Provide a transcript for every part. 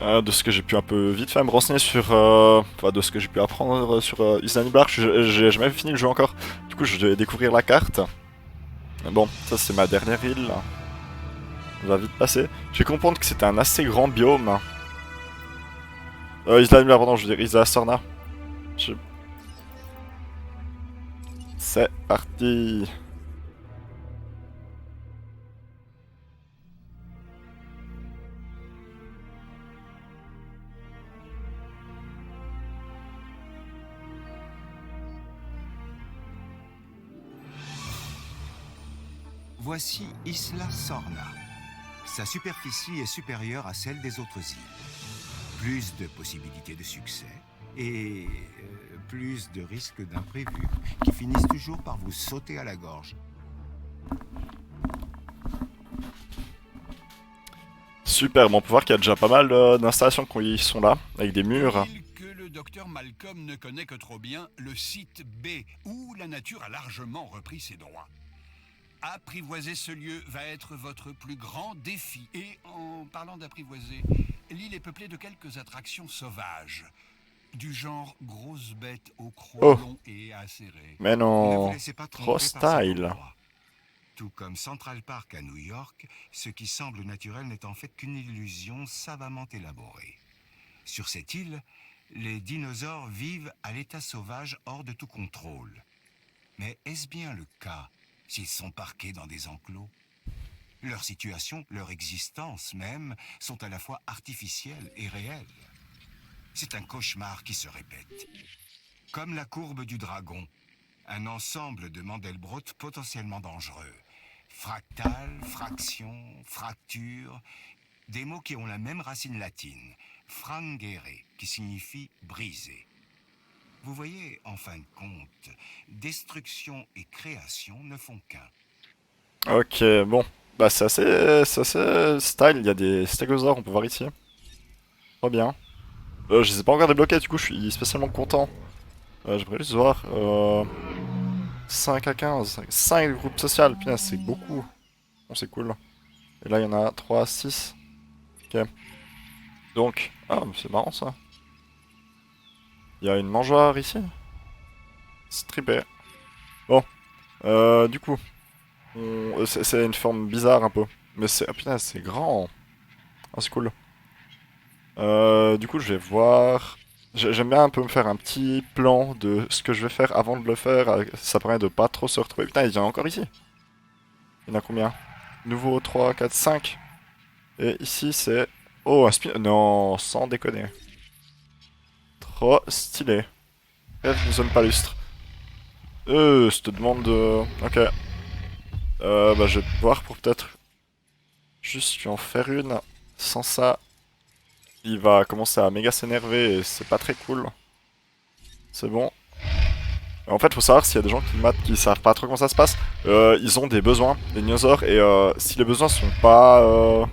De ce que j'ai pu un peu vite fait me renseigner sur... Enfin, de ce que j'ai pu apprendre sur Isla Nublar, j'ai jamais fini le jeu encore. Du coup, je vais découvrir la carte. Bon, ça c'est ma dernière île. On va vite passer. Je vais comprendre que c'était un assez grand biome. Isla Nublar, pardon, je veux dire Isla Sorna. Je- C'est parti. Voici Isla Sorna. Sa superficie est supérieure à celle des autres îles. Plus de possibilités de succès et plus de risques d'imprévus qui finissent toujours par vous sauter à la gorge. Super, bon, on peut voir qu'il y a déjà pas mal d'installations qui sont là, avec des murs. L'île que le docteur Malcolm ne connaît que trop bien, le site B, où la nature a largement repris ses droits. Apprivoiser ce lieu va être votre plus grand défi. Et en parlant d'apprivoiser, l'île est peuplée de quelques attractions sauvages, du genre grosses bêtes aux crocs Oh, longs et acérés. mais Ne vous non. laissez pas Trop tromper par cet style. endroit. Tout comme Central Park à New York, ce qui semble naturel n'est en fait qu'une illusion savamment élaborée. Sur cette île, les dinosaures vivent à l'état sauvage hors de tout contrôle. Mais est-ce bien le cas s'ils sont parqués dans des enclos? Leur situation, leur existence même, sont à la fois artificielles et réelles. C'est un cauchemar qui se répète. Comme la courbe du dragon, un ensemble de Mandelbrot potentiellement dangereux. Fractal, fraction, fracture, des mots qui ont la même racine latine, frangere, qui signifie briser. Vous voyez, en fin de compte, destruction et création ne font qu'un. Ok, bon. Bah c'est assez style, il y a des stégosaures, on peut voir ici. Trop bien. Je les ai pas encore débloqués, du coup je suis spécialement content. J'aimerais juste voir. 5 à 15. 5 groupes sociaux, putain c'est beaucoup. Bon c'est cool. Et là il y en a 3 à 6. Ok. Donc, ah c'est marrant ça. Il y a une mangeoire ici. C'est trippé. Bon, du coup, c'est une forme bizarre un peu. Mais c'est, ah putain c'est grand. Ah c'est cool. Du coup, je vais voir. J'aime bien un peu me faire un petit plan de ce que je vais faire avant de le faire. Ça permet de pas trop se retrouver. Putain, il y en a encore ici. Il y en a combien? Nouveau 3, 4, 5. Et ici, c'est... Oh, un spin... Non, sans déconner. Trop stylé. Rêve de zone palustre. Je te demande de... Ok. Bah, je vais voir pour peut-être juste lui en faire une. Sans ça, il va commencer à méga s'énerver et c'est pas très cool. C'est bon. En fait, faut savoir s'il y a des gens qui matent, qui savent pas trop comment ça se passe. Ils ont des besoins, les dinosaures, et si les besoins sont pas,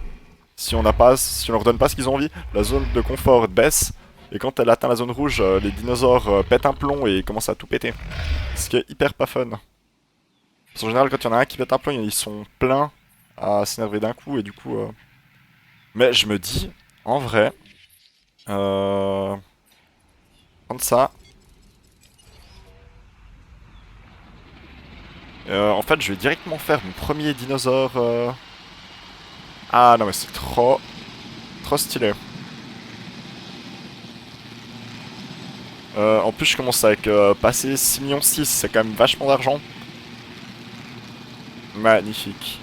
si on n'a pas, si on leur donne pas ce qu'ils ont envie, la zone de confort baisse. Et quand elle atteint la zone rouge, les dinosaures pètent un plomb et commencent à tout péter. Ce qui est hyper pas fun. Parce qu'en général, quand il y en a un qui pète un plomb, ils sont pleins à s'énerver d'un coup et du coup. Mais je me dis, en vrai, prendre ça. En fait, je vais directement faire mon premier dinosaure. Ah non mais c'est trop stylé. En plus je commence avec passer 6 millions 6, c'est quand même vachement d'argent. Magnifique.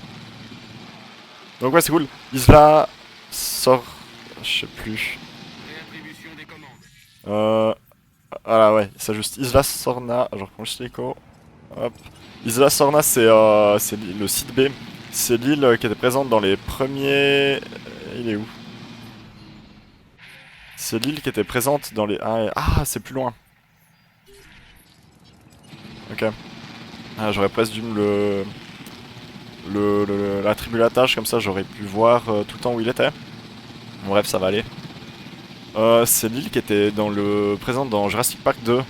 Donc ouais c'est cool. Isla sort... Je sais plus. Réattribution des commandes. Euh... Ah là ouais, c'est juste Isla Sorna. Je reprends juste l'écho. Hop. Isla Sorna c'est le site B. C'est l'île qui était présente dans les premiers... Il est où? C'est l'île qui était présente dans les... Ah, c'est plus loin. Ok. Ah, j'aurais presque dû me l'attribuer la tâche, comme ça j'aurais pu voir tout le temps où il était. Bon, bref, ça va aller. C'est l'île qui était présente dans Jurassic Park 2.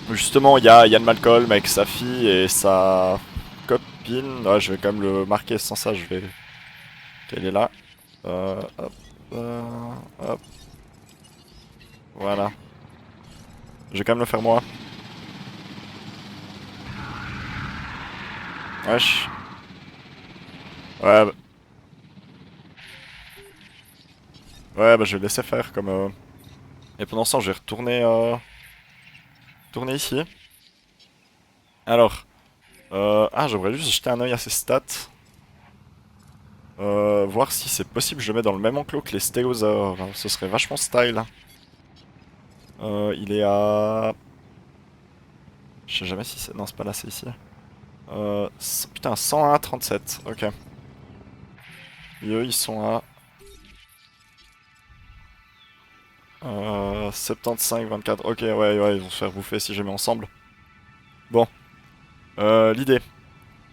Justement, il y a Ian Malcolm avec sa fille et sa copine. Ah, je vais quand même le marquer sans ça, je vais... Ok, il est là. Hop. hop. Voilà. Je vais quand même le faire moi. Wesh. Ouais, ouais, bah je vais laisser faire comme... Et pendant ce temps, je vais retourner ici. Alors, ah, j'aimerais juste jeter un œil à ses stats. Voir si c'est possible, je le mets dans le même enclos que les stégosaures. Ce serait vachement style. Il est à... Je sais jamais si c'est... Non, c'est pas là, c'est ici. Putain, 101,37. Ok. Et eux, ils sont à... 75,24. Ok, ouais, ils vont se faire bouffer si je les mets ensemble. Bon. L'idée.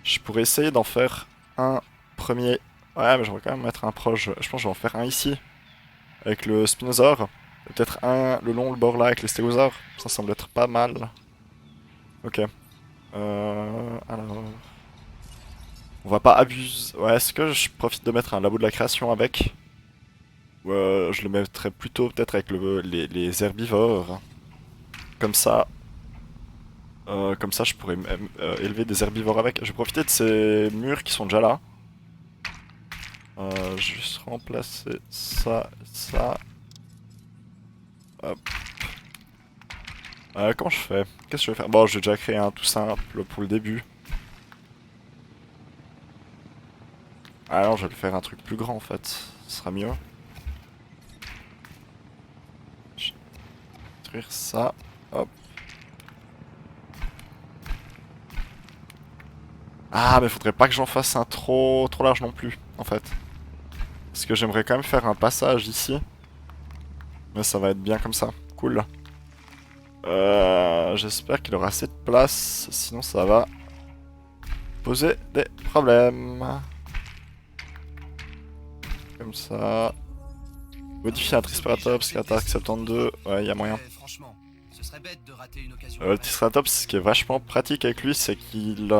Je pourrais essayer d'en faire un premier... Ouais, mais j'aimerais quand même mettre un proche. Je pense que je vais en faire un ici. Avec le Spinosaure. Et peut-être un le long, le bord là, avec les Stégosaures. Ça semble être pas mal. Ok. Alors... On va pas abuser... Ouais, est-ce que je profite de mettre un labo de la création avec? Ou je le mettrais plutôt peut-être avec les herbivores. Comme ça... comme ça, je pourrais même élever des herbivores avec. Je vais profiter de ces murs qui sont déjà là. Je vais juste remplacer ça et ça. Hop. Comment je fais? Qu'est-ce que je vais faire? Bon, je vais déjà créer un tout simple pour le début. Alors, je vais faire un truc plus grand en fait. Ce sera mieux. Je vais détruire ça. Hop. Ah, mais faudrait pas que j'en fasse un trop large non plus, en fait. Parce que j'aimerais quand même faire un passage ici. Mais ça va être bien comme ça. Cool. J'espère qu'il aura assez de place, sinon ça va poser des problèmes. Comme ça. Modifier un Triceratops qui attaque 72. Ouais, y a moyen. Franchement, ce serait bête de rater une occasion. Le Triceratops, ce qui est vachement pratique avec lui, c'est qu'il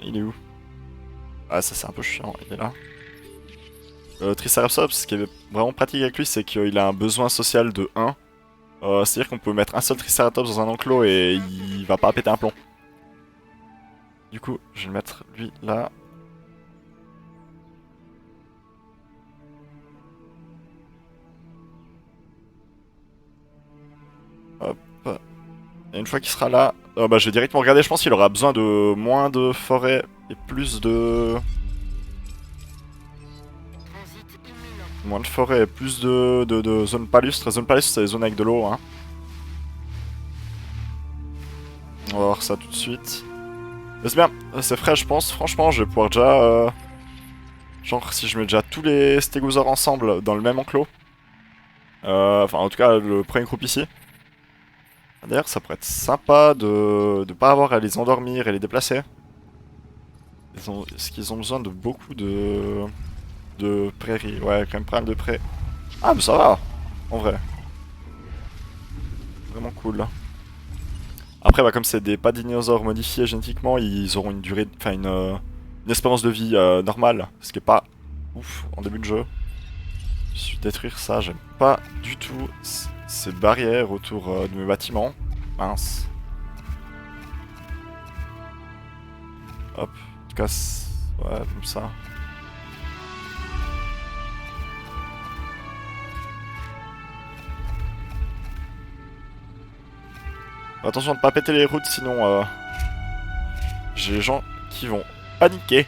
il est où? Ah, ça c'est un peu chiant, il est là. Le Triceratops, ce qui est vraiment pratique avec lui, c'est qu'il a un besoin social de 1. C'est-à-dire qu'on peut mettre un seul Triceratops dans un enclos et il va pas péter un plomb. Du coup, je vais le mettre lui là. Hop. Et une fois qu'il sera là, bah, je vais directement regarder. Je pense qu'il aura besoin de moins de forêt et plus de... Moins de forêt et plus de zones palustres. Zones palustres, c'est les zones avec de l'eau, hein. On va voir ça tout de suite. Mais c'est bien, c'est frais, je pense. Franchement, je vais pouvoir déjà... genre, si je mets déjà tous les stégosaures ensemble dans le même enclos. Enfin, en tout cas, le premier groupe ici. D'ailleurs, ça pourrait être sympa de pas avoir à les endormir et les déplacer. Est-ce qu'ils ont besoin de beaucoup de prairies? Ouais, quand même pas mal de prairies. Ah, mais ça va, en vrai. Vraiment cool. Après, bah, comme c'est des pas dinosaures modifiés génétiquement, ils auront une durée, enfin une espérance de vie normale, ce qui est pas ouf en début de jeu. Je vais détruire ça, j'aime pas du tout ces barrières autour de mes bâtiments. Mince. Hop, en tout cas, ouais, comme ça. Attention de pas péter les routes, sinon j'ai les gens qui vont paniquer.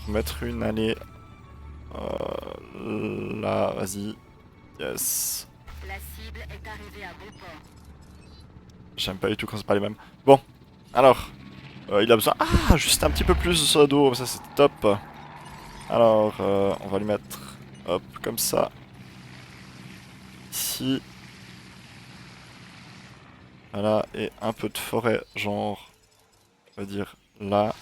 Remettre une allée là, vas-y. Yes. La cible est arrivée à bon port. J'aime pas du tout quand c'est pas les mêmes. Bon, alors, il a besoin... Ah, juste un petit peu plus d'eau, ça c'est top. Alors, on va lui mettre, hop, comme ça. Ici. Voilà, et un peu de forêt, genre, on va dire là.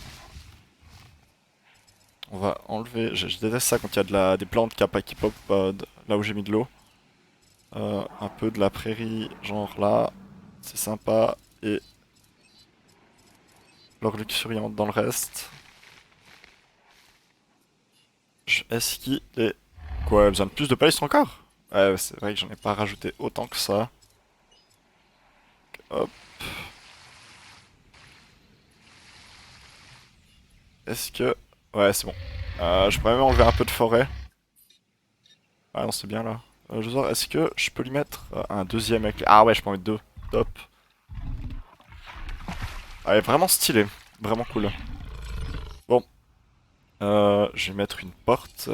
On va enlever, je déteste ça quand il y a des plantes qui pop là où j'ai mis de l'eau. Un peu de la prairie, genre là, c'est sympa. Et l'orque luxuriante dans le reste. est-ce qu'il est... Quoi, elle a besoin de plus de paliste encore? Ouais, c'est vrai que j'en ai pas rajouté autant que ça. Hop. Est-ce que... Ouais, c'est bon. Je pourrais même enlever un peu de forêt. Ah non, c'est bien là. Je veux voir, est-ce que je peux lui mettre un deuxième avec... Ah ouais, je peux en mettre deux. Top. Ah, elle est vraiment stylé. Vraiment cool. Bon. Je vais mettre une porte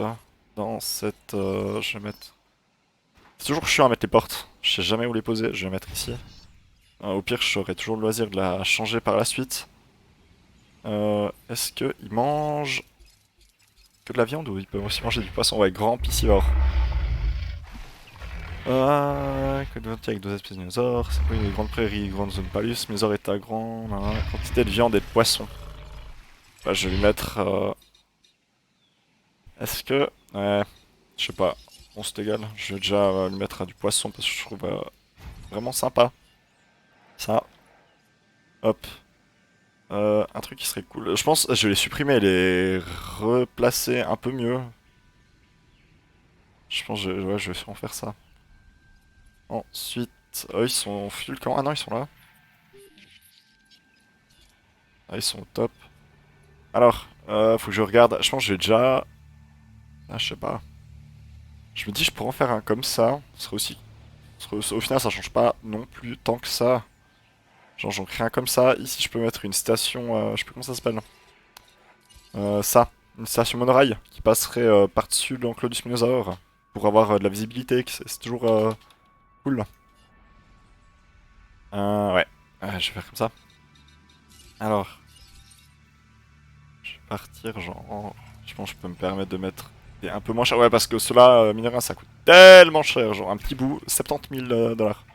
dans cette... je vais mettre... C'est toujours chiant à mettre les portes. Je sais jamais où les poser. Je vais mettre ici. Au pire, j'aurai toujours le loisir de la changer par la suite. Est-ce qu'il mange que de la viande ou il peut aussi manger du poisson? Ouais, grand piscivore. Que de avec deux espèces de dinosaures. C'est quoi une grande prairie, grande zone palus, Mésor est à grand. Quantité de viande et de poisson. Bah, je vais lui mettre. Est-ce que. Ouais, je sais pas. Bon, c'est égal. Je vais déjà lui mettre du poisson parce que je trouve vraiment sympa. Ça. Hop. Un truc qui serait cool. Je pense je vais les supprimer et les replacer un peu mieux. Je pense que ouais, je vais en faire ça. Ensuite, ils sont full camp. Ah non, ils sont là. Ah, ils sont au top. Alors, faut que je regarde. Je pense que j'ai déjà... Ah, je sais pas. Je me dis, je pourrais en faire un comme ça. Ce serait aussi... Au final, ça change pas non plus tant que ça. Genre, j'en crée un comme ça. Ici, je peux mettre une station... je sais plus comment ça s'appelle. Ça. Une station monorail qui passerait par-dessus l'enclos du Spinosaure. Pour avoir de la visibilité. C'est toujours cool. Ouais. Je vais faire comme ça. Alors... Je vais partir genre... Je pense que je peux me permettre de mettre des un peu moins cher. Ouais, parce que cela, mine de rien, ça coûte tellement cher. Genre un petit bout, 70 000 dollars.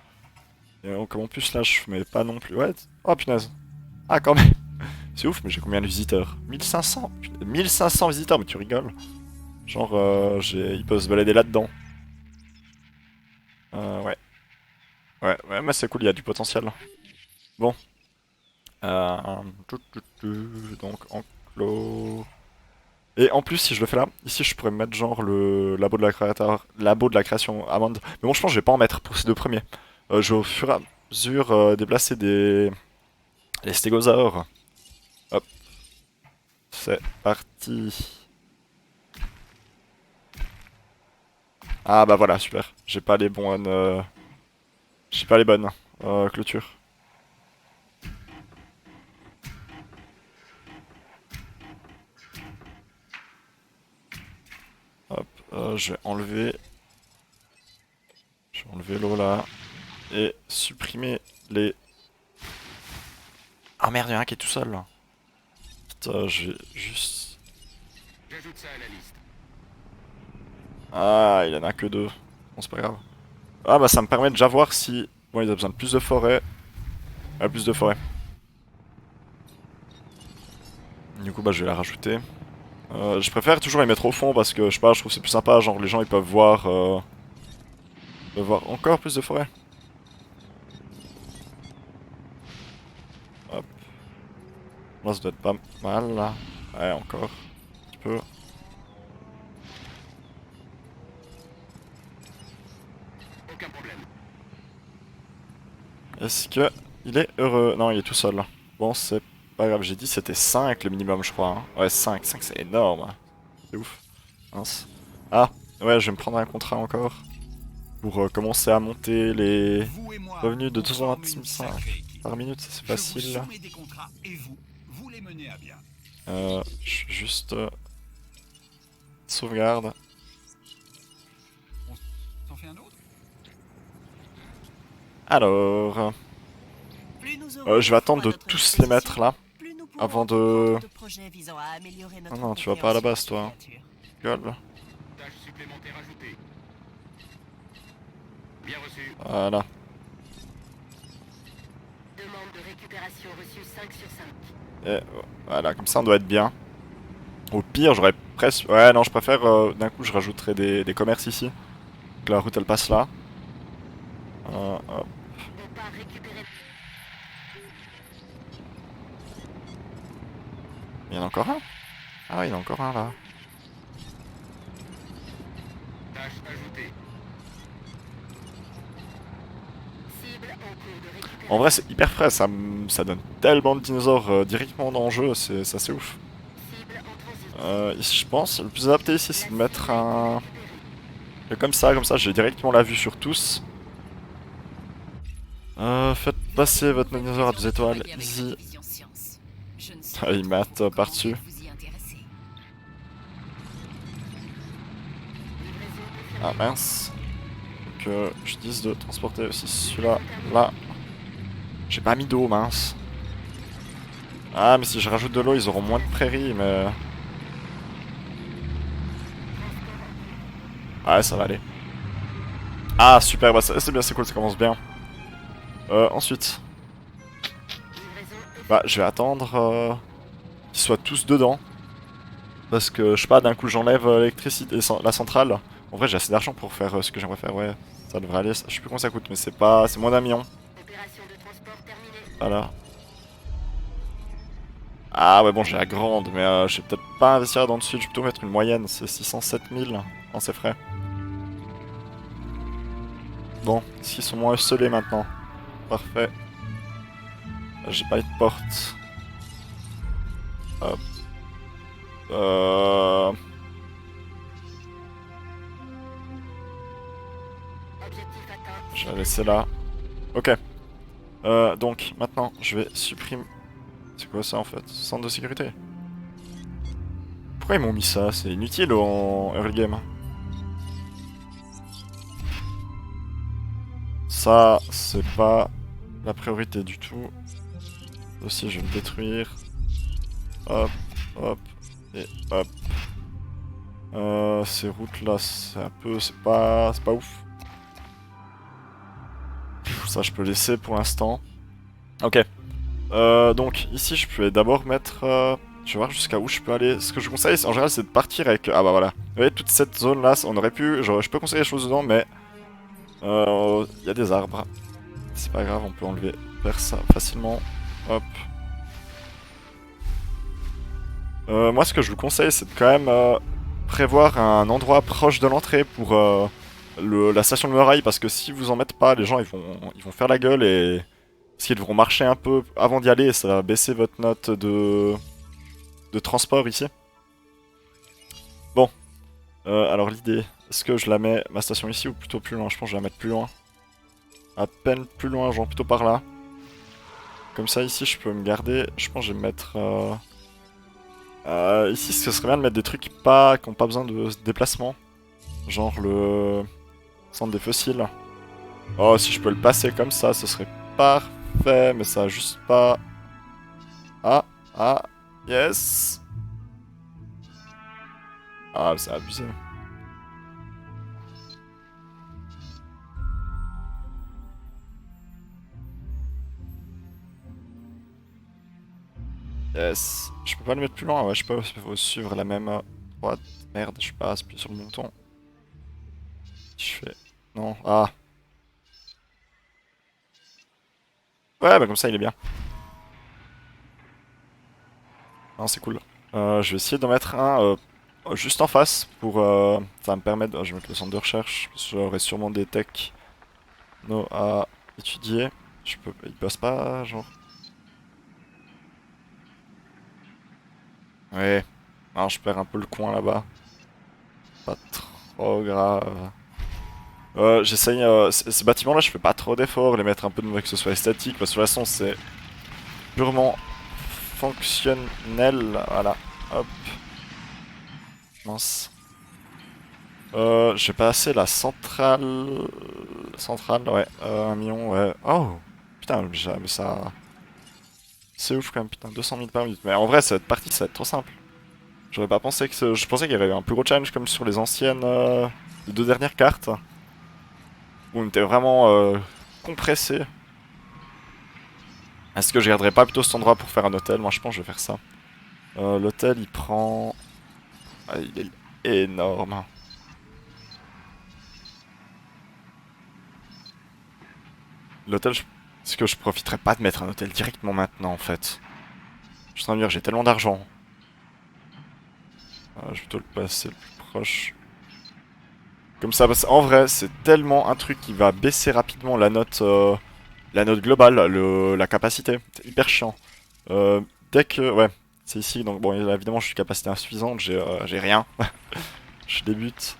Et comme en plus là, je mets pas non plus... Ouais, oh punaise. Ah, quand même. C'est ouf, mais j'ai combien de visiteurs? 1500. 1500 visiteurs, mais tu rigoles. Genre, ils peuvent se balader là-dedans. Ouais. Ouais, mais c'est cool, il y a du potentiel. Bon. Donc, enclos... Et en plus, si je le fais là, ici je pourrais mettre genre le labo de la création amende. Mais bon, je pense que je vais pas en mettre pour ces deux premiers. Je vais au fur et à mesure déplacer les stégosaures. Hop, c'est parti. Ah bah voilà, super. J'ai pas les bonnes, j'ai pas les bonnes clôtures. Hop, je vais enlever l'eau là et supprimer les. Ah merde, il y en a un qui est tout seul là. Putain, je vais juste. J'ajoute ça à la liste. Ah, il y en a que deux. Bon, c'est pas grave. Ah bah ça me permet de déjà voir si... Bon, il a besoin de plus de forêt. Ah, plus de forêt. Du coup, bah je vais la rajouter. Je préfère toujours les mettre au fond parce que, je sais pas, je trouve que c'est plus sympa. Genre, les gens, ils peuvent voir... encore plus de forêt. Hop. Là, ça doit être pas mal, là. Ouais, encore. Un petit peu. Aucun problème. Est-ce que... Il est heureux? Non, il est tout seul. Là. Bon, c'est pas grave. J'ai dit c'était 5 le minimum, je crois. Hein. Ouais, 5. 5, c'est énorme. C'est ouf. Mince. Ah, ouais, je vais me prendre un contrat encore. Pour commencer à monter les Vous et moi, revenus de on forme une 225 sacrée équipe. par minute. Ça, c'est Je vous facile. soumets des contrats et vous les menez à bien. Juste... sauvegarde. T'en fais un autre? Alors... Plus nous aurons je vais attendre à de notre tous les mettre là. disposition, plus nous pourrons Avant entreprendre de... projets visant à améliorer notre Non, tu vas pas à la base, compréhension toi. des créatures. Gueule. Tâche supplémentaire ajoutée. Bien reçu. Voilà. Demande de récupération reçue 5 sur 5. Et voilà, comme ça on doit être bien. Au pire, j'aurais presque... Ouais, non, je préfère... d'un coup, je rajouterai des commerces ici. Que la route, elle passe là. Hop. Départ récupéré. Il y en a encore un? Ah, il y en a encore un là. Cible en cours de récupération. En vrai, c'est hyper frais, ça donne tellement de dinosaures directement dans le jeu, c'est assez ouf. Cible en transit. Ici, je pense, le plus adapté ici, c'est de mettre un... Comme ça, j'ai directement la vue sur tous. Faites passer votre dinosaure à 2 étoiles, easy. Ah, il mate par-dessus. Ah mince. Donc je dis de transporter aussi celui-là, là. J'ai pas mis d'eau, mince. Ah mais si je rajoute de l'eau, ils auront moins de prairies, mais... Ouais, ça va aller. Ah super, bah c'est bien, c'est cool, ça commence bien. Ensuite... Bah je vais attendre qu'ils soient tous dedans. Parce que, je sais pas, d'un coup j'enlève l'électricité, la centrale. En vrai, j'ai assez d'argent pour faire ce que j'aimerais faire, ouais. Ça devrait aller, je sais plus combien ça coûte, mais c'est pas... C'est moins d'un million. Opération de transport terminée. Voilà. Ah ouais, bon, j'ai la grande, mais je vais peut-être pas investir dans le sud, je vais plutôt mettre une moyenne, c'est 607 000 en ses frais. Bon, est-ce qu'ils sont moins esselés maintenant? Parfait. J'ai pas de porte. Hop. Objectif atteint. Je vais la laisser là. Ok. Donc, maintenant, je vais supprimer... C'est quoi ça en fait? Centre de sécurité. Pourquoi ils m'ont mis ça? C'est inutile en early game. Ça, c'est pas la priorité du tout. Aussi, je vais le détruire. Hop, hop, et hop. Ces routes là, c'est un peu... C'est pas ouf. Ça, je peux laisser pour l'instant. Ok. Donc, ici, je peux d'abord mettre... je vais voir jusqu'à où je peux aller. Ce que je conseille, en général, c'est de partir avec... Ah bah voilà. Vous voyez, toute cette zone-là, on aurait pu... Je peux conseiller des choses dedans, mais... Il y a des arbres. C'est pas grave, on peut enlever vers ça facilement. Hop. Moi, ce que je vous conseille, c'est de quand même prévoir un endroit proche de l'entrée pour la station de muraille, parce que si vous en mettez pas, les gens ils vont faire la gueule et parce qu'ils devront marcher un peu avant d'y aller, et ça va baisser votre note de transport ici. Bon, alors l'idée, est-ce que je la mets ma station ici ou plutôt plus loin? Je pense que je vais la mettre plus loin. À peine plus loin, genre plutôt par là. Comme ça, ici, je peux me garder. Je pense que je vais me mettre... ici, ce serait bien de mettre des trucs qui ont pas besoin de déplacement. Genre le centre des fossiles. Oh, si je peux le passer comme ça, ce serait parfait. Mais ça a juste pas... Ah, yes. Ah, c'est abusé. Yes. Je peux pas le mettre plus loin, ouais, je peux suivre la même droite. Merde, je suis pas appuyé sur le bouton. Je fais... Non, ah. Ouais, bah comme ça, il est bien. Non, c'est cool. Je vais essayer d'en mettre un juste en face pour... ça va me permettre... je vais mettre le centre de recherche, parce que j'aurai sûrement des techs à étudier. Il passe pas, genre... Ouais. Non, je perds un peu le coin là-bas. Pas trop grave. J'essaye... ces bâtiments-là, je fais pas trop d'efforts, les mettre un peu de que ce soit esthétique, parce que de toute façon, c'est purement fonctionnel. Voilà. Hop. Mince. Je vais passer la centrale... Centrale, ouais. 1 million, ouais. Oh! Putain, mais ça... C'est ouf quand même, putain, 200 000 par minute. Mais en vrai, cette partie, ça va être trop simple. J'aurais pas pensé que... Je pensais qu'il y avait un plus gros challenge comme sur les anciennes... les 2 dernières cartes. Où on était vraiment compressé. Est-ce que je garderais pas plutôt cet endroit pour faire un hôtel? Moi, je pense que je vais faire ça. L'hôtel, il prend... Ah, il est énorme. L'hôtel, est-ce que je profiterais pas de mettre un hôtel directement maintenant, en fait? Je suis en train de dire, j'ai tellement d'argent. Je vais plutôt le passer le plus proche. Comme ça, parce qu'en vrai, c'est tellement un truc qui va baisser rapidement la note globale, la capacité. C'est hyper chiant. Dès que... Ouais, c'est ici, donc bon, évidemment, je suis capacité insuffisante, j'ai rien. Je débute.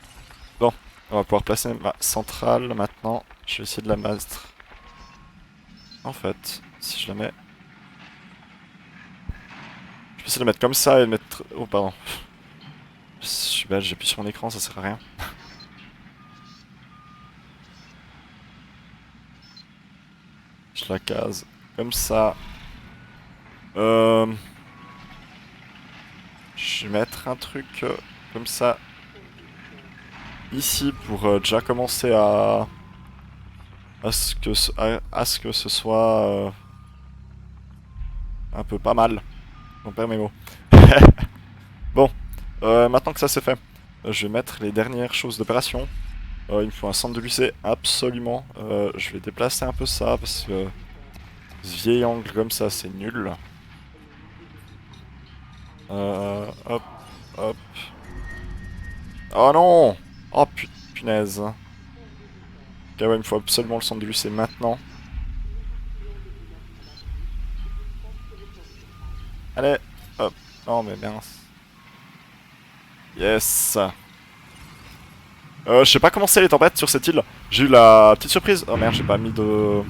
Bon, on va pouvoir placer ma centrale maintenant. Je vais essayer de la mettre. En fait, si je la mets... Je vais essayer de la mettre comme ça et de mettre... Oh, pardon. Je suis bête, j'appuie sur mon écran, ça sert à rien. Je la case comme ça. Je vais mettre un truc comme ça ici pour déjà commencer à ce que ce soit un peu pas mal. On perd mes mots. Bon, maintenant que ça c'est fait, je vais mettre les dernières choses d'opération. Il me faut un centre de lycée, absolument. Je vais déplacer un peu ça parce que ce vieil angle comme ça c'est nul. Hop, hop. Oh non! Oh punaise. Ok, ouais, il me faut absolument le centre de lycée maintenant. Allez, hop. Non mais mince. Yes. Je sais pas comment c'est les tempêtes sur cette île. J'ai eu la petite surprise. Oh merde, j'ai pas mis de...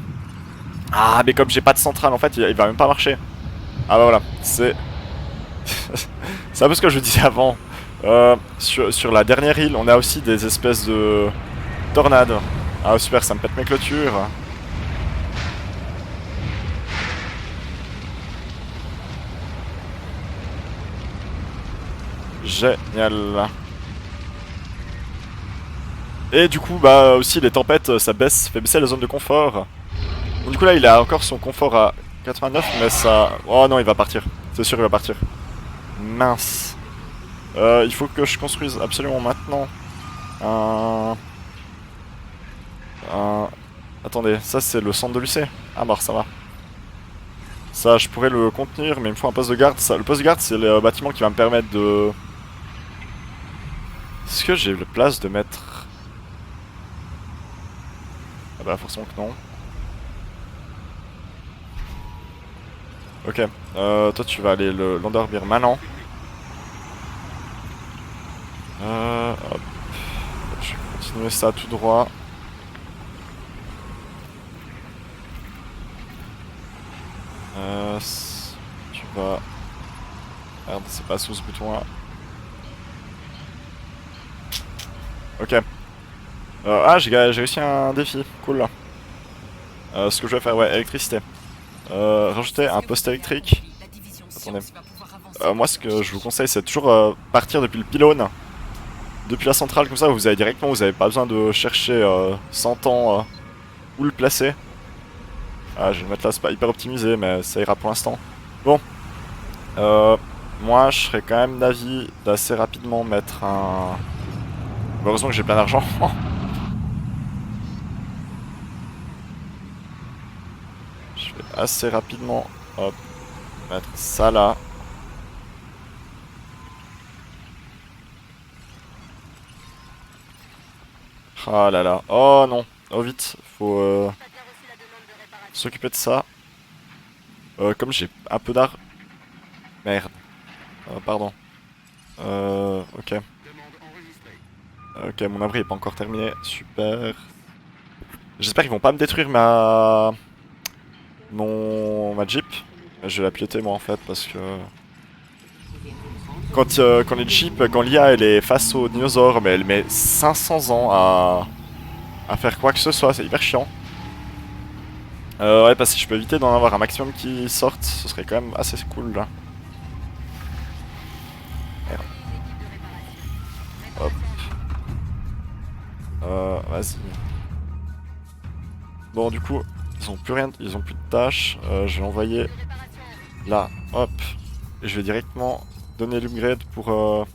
Ah, mais comme j'ai pas de centrale, en fait, il va même pas marcher. Ah bah voilà, c'est... c'est un peu ce que je disais avant. Sur la dernière île, on a aussi des espèces de tornades. Ah super, ça me pète mes clôtures. Génial. Et du coup, bah aussi les tempêtes, ça fait baisser la zone de confort. Donc, du coup là, il a encore son confort à 89, mais ça... Oh non, il va partir. C'est sûr, il va partir. Mince. Il faut que je construise absolument maintenant un... Attendez, ça c'est le centre de lycée. Ah bah ça va. Ça, je pourrais le contenir, mais il me faut un poste de garde. Le poste de garde, c'est le bâtiment qui va me permettre de... Est-ce que j'ai la place de mettre... Ah bah forcément que non. Ok, toi tu vas aller l'endormir maintenant. Hop. Je vais continuer ça tout droit. Tu vas... Merde, c'est pas sous ce bouton là. Ok. Ah, j'ai réussi un défi. Cool là. Ce que je vais faire, ouais, électricité. Rajouter un poste électrique. Attendez. Moi, ce que je vous conseille, c'est toujours partir depuis le pylône. Depuis la centrale, comme ça, vous avez directement, vous avez pas besoin de chercher 100 ans où le placer. Ah, je vais le mettre là, c'est pas hyper optimisé, mais ça ira pour l'instant. Bon. Moi, je serais quand même d'avis d'assez rapidement mettre un... Heureusement que j'ai plein d'argent. Je vais assez rapidement, hop, mettre ça là. Ah là là. Oh non. Oh vite. Faut s'occuper de ça. Comme j'ai un peu d'art... Merde. Pardon. Ok. Ok, mon abri est pas encore terminé. Super. J'espère qu'ils vont pas me détruire ma Jeep. Je vais la piéter moi en fait parce que... Quand les Jeeps, quand l'IA elle est face aux dinosaures, mais elle met 500 ans à faire quoi que ce soit, c'est hyper chiant. Ouais, parce que je peux éviter d'en avoir un maximum qui sortent, ce serait quand même assez cool là. Merde. Hop. Vas-y. Bon, du coup, ils ont plus rien, ils ont plus de tâches. Je vais envoyer là, hop. Et je vais directement donner l'upgrade pour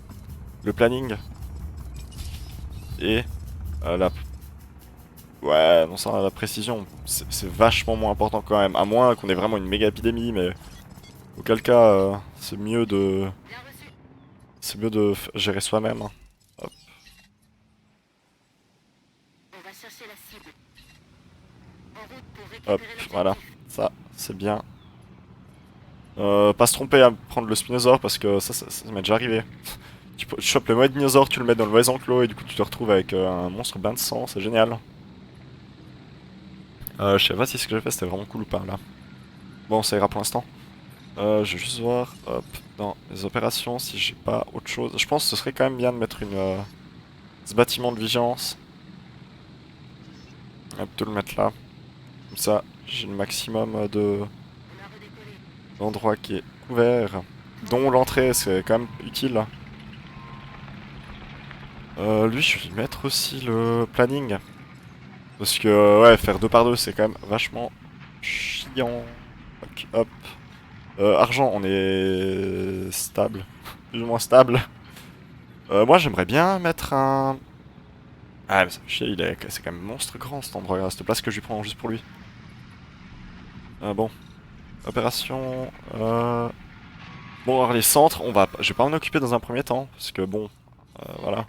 le planning. Et la... Ouais, non, ça, la précision, c'est vachement moins important quand même. À moins qu'on ait vraiment une méga épidémie, mais... Auquel cas, c'est mieux de... C'est mieux de gérer soi-même. Hein. Hop. Hop, voilà. Ça, c'est bien. Pas se tromper à prendre le Spinosaur parce que ça m'est déjà arrivé. Tu chopes le mauvais dinosaure, tu le mets dans le mauvais enclos et du coup tu te retrouves avec un monstre bain de sang, c'est génial. Je sais pas si ce que j'ai fait c'était vraiment cool ou pas là. Bon, ça ira pour l'instant. Je vais juste voir, hop, dans les opérations si j'ai pas autre chose. Je pense que ce serait quand même bien de mettre ce bâtiment de vigilance. On va plutôt le mettre là. Comme ça, j'ai le maximum d'endroits qui est couvert. Dont l'entrée, c'est quand même utile. Lui, je vais lui mettre aussi le planning. Parce que, ouais, faire 2 par 2, c'est quand même vachement chiant. Ok, hop. Argent, on est stable. Plus ou moins stable. Moi, j'aimerais bien mettre un... Ah, mais ça fait chier, c'est quand même monstre grand cet endroit-là, cette place que je lui prends juste pour lui. Bon. Opération... Bon, alors les centres, je vais pas m'en occuper dans un premier temps, parce que bon, voilà.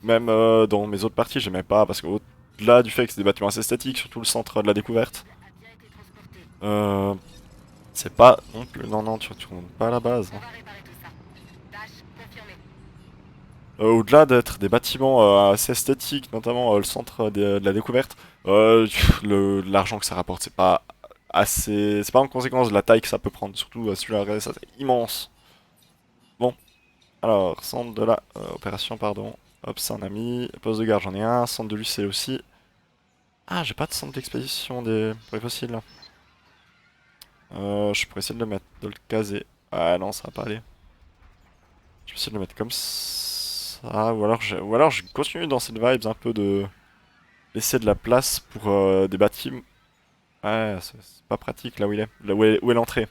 Même dans mes autres parties, j'aimais pas, parce qu'au-delà du fait que c'est des bâtiments assez esthétiques, surtout le centre de la découverte, c'est pas non plus... Non, non, tu retournes pas à la base. Hein. Au-delà d'être des bâtiments assez esthétiques, notamment le centre de la découverte, l'argent que ça rapporte, c'est pas assez... C'est pas en conséquence de la taille que ça peut prendre, surtout celui-là, ça c'est immense. Bon, alors, centre de la opération, pardon. Hop, c'est un ami. Poste de garde, j'en ai un. Centre de l'UC aussi. Ah, j'ai pas de centre d'expédition pour les fossiles. Je pourrais essayer de le mettre, de le caser. Ah non, ça va pas aller. Je vais essayer de le mettre comme ça. Ou alors je continue dans cette vibes un peu de laisser de la place pour des bâtiments. Ouais, c'est pas pratique là où il est. Là où est l'entrée.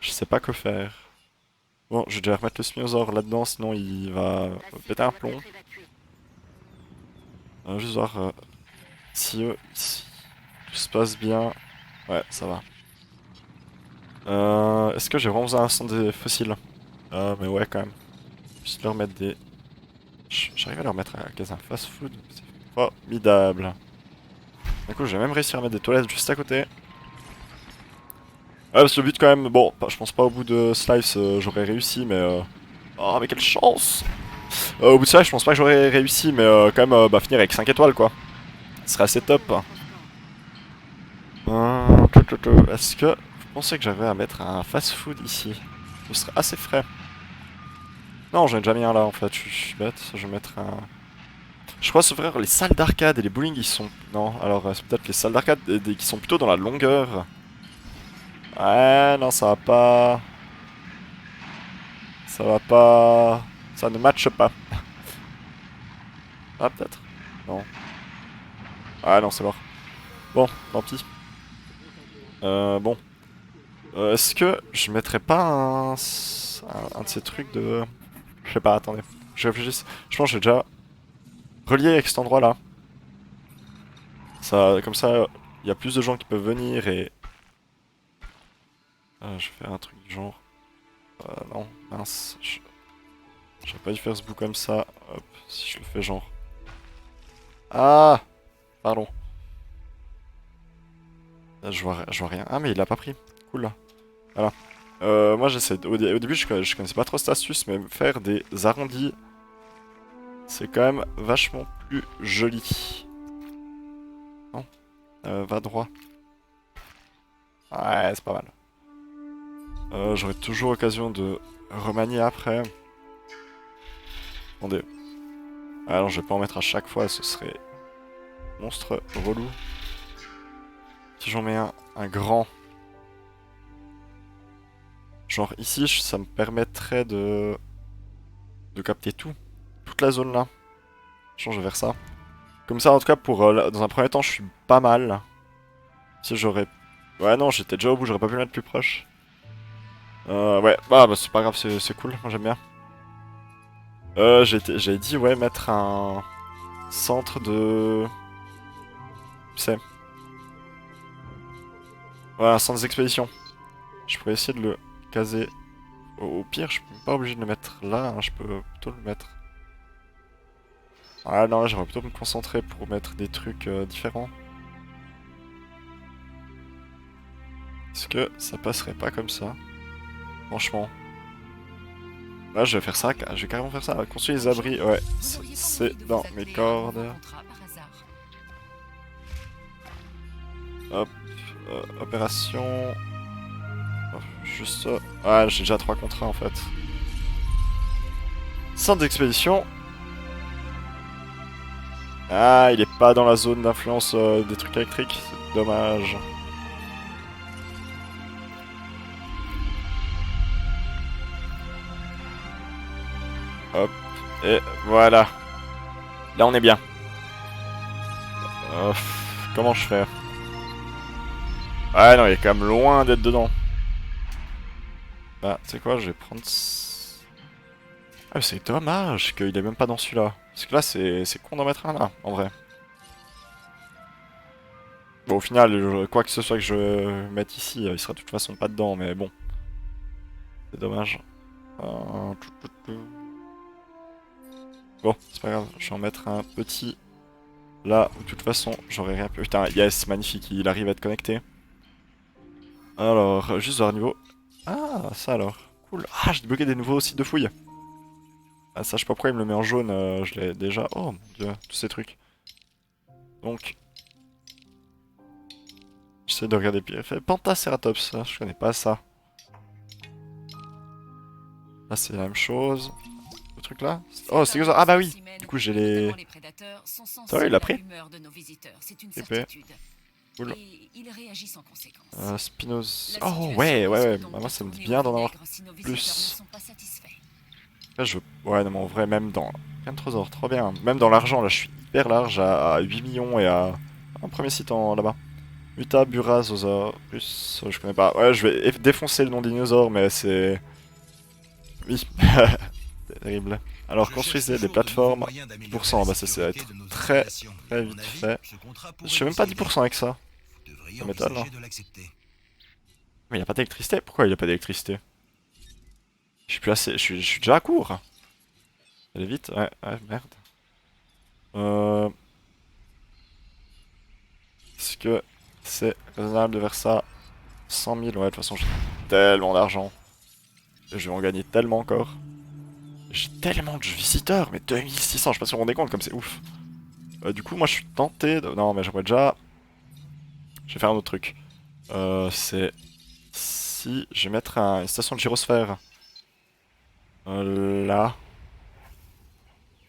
Je sais pas que faire. Bon, je vais déjà remettre le Spinosaur là-dedans, sinon il va péter un plomb. Juste voir si ici, tout se passe bien. Ouais, ça va. Est-ce que j'ai vraiment besoin d'un centre des fossiles? Mais ouais, quand même. Juste leur mettre des... J'arrive à leur mettre à un fast-food. C'est formidable. Du coup, j'ai même réussi à mettre des toilettes juste à côté. Ouais, parce que le but quand même... Bon, je pense pas au bout de Slice j'aurais réussi, mais... Oh, mais quelle chance! Au bout de ça, je pense pas que j'aurais réussi, mais quand même, finir avec 5 étoiles, quoi. Ce serait assez top. Est-ce que vous pensez que j'arriverais à mettre un fast-food ici? Ce serait assez frais. Non, j'en ai déjà mis un là, en fait. Je suis bête. Je vais mettre un... Je crois, sauf erreur, les salles d'arcade et les bowling, ils sont... Non, alors c'est peut-être les salles d'arcade qui sont plutôt dans la longueur. Ouais, non, ça va pas... Ça va pas... Ça ne matche pas. Ah, peut-être. Non. Ah non, c'est mort. Bon, tant pis. Bon. Est-ce que je mettrais pas un de ces trucs de... Je sais pas, attendez. Je réfléchis. Je pense que j'ai déjà relié avec cet endroit-là. Ça, comme ça, il y a plus de gens qui peuvent venir et... je vais faire un truc du genre... non, mince. J'aurais pas dû faire ce bout comme ça. Hop, si je le fais genre... Ah! Pardon. Là, je vois rien. Ah, mais il l'a pas pris. Cool. Voilà. Moi, j'essaie... Au début, je connaissais pas trop cette astuce, mais faire des arrondis... C'est quand même vachement plus joli. Non? Va droit. Ouais, c'est pas mal. J'aurai toujours l'occasion de remanier après. Attendez. Alors, je vais pas en mettre à chaque fois, ce serait monstre relou. Si j'en mets un grand. Genre ici, ça me permettrait de capter tout. Toute la zone là. Je vais faire ça. Comme ça, en tout cas, dans un premier temps, je suis pas mal. Si j'aurais... Ouais, non, j'étais déjà au bout, j'aurais pas pu le mettre plus proche. Ouais, bah c'est pas grave, c'est cool, moi j'aime bien. J'ai dit, ouais, mettre un centre de... Tu sais. Ouais, un centre d'expédition. Je pourrais essayer de le caser. Au pire, je suis pas obligé de le mettre là, hein, je peux plutôt le mettre... Ah non, là j'aimerais plutôt me concentrer pour mettre des trucs différents. Est-ce que ça passerait pas comme ça? Franchement. Là, je vais faire ça, je vais carrément faire ça. Construire les abris, ouais, c'est dans mes cordes. Hop, opération... Oh, juste ça. Ouais, j'ai déjà 3 contrats en fait. Centre d'expédition. Ah, il est pas dans la zone d'influence des trucs électriques, c'est dommage. Hop, et voilà. Là on est bien. Comment je fais? Ouais non, il est quand même loin d'être dedans. Bah, tu sais quoi, je vais prendre... Ah mais c'est dommage qu'il est même pas dans celui-là. Parce que là c'est con d'en mettre un là, en vrai. Bon au final, quoi que ce soit que je mette ici, il sera de toute façon pas dedans, mais bon. C'est dommage. Bon, c'est pas grave, je vais en mettre un petit là où de toute façon j'aurais rien pu. Putain, yes, magnifique, il arrive à être connecté. Alors, juste voir niveau. Ah, ça alors. Cool. Ah, j'ai débloqué des nouveaux sites de fouilles. Ah, ça, je sais pas pourquoi il me le met en jaune, je l'ai déjà. Oh mon dieu, tous ces trucs. Donc. J'essaie de regarder pire. Pentaceratops, je connais pas ça. Là, c'est la même chose. Le truc là. Oh, c'est ah bah oui. Du coup, j'ai les. Ça va, il l'a pris. Épée. Cool. Spinos. Oh ouais, ouais. Bah, moi, ça me dit bien d'en avoir plus. Là, je... Ouais, non, mais en vrai, même dans... Rien de trésor, trop bien. Même dans l'argent, là, je suis hyper large à 8 millions et à... Un premier site là-bas. Muta, Burazosaur, plus... Je connais pas. Ouais, je vais défoncer le nom des dinosaures, mais c'est... Oui. Terrible. Alors, construisez des plateformes. 10%, bah ça va être très vite fait. Je fais même pas 10% avec ça. Ça m'étonne, hein. Mais il a pas d'électricité. Pourquoi il a pas d'électricité? Je suis plus assez... Je suis déjà à court. Allez vite, ouais, merde. Est-ce que c'est raisonnable de faire ça? 100 000, ouais, de toute façon j'ai tellement d'argent. Je vais en gagner tellement encore. J'ai tellement de visiteurs, mais 2600, je sais pas si vous vous rendez compte comme c'est ouf. Du coup, moi je suis tenté de... Non, mais j'aimerais déjà... Je vais faire un autre truc. C'est... Si je vais mettre une station de gyrosphère. Là.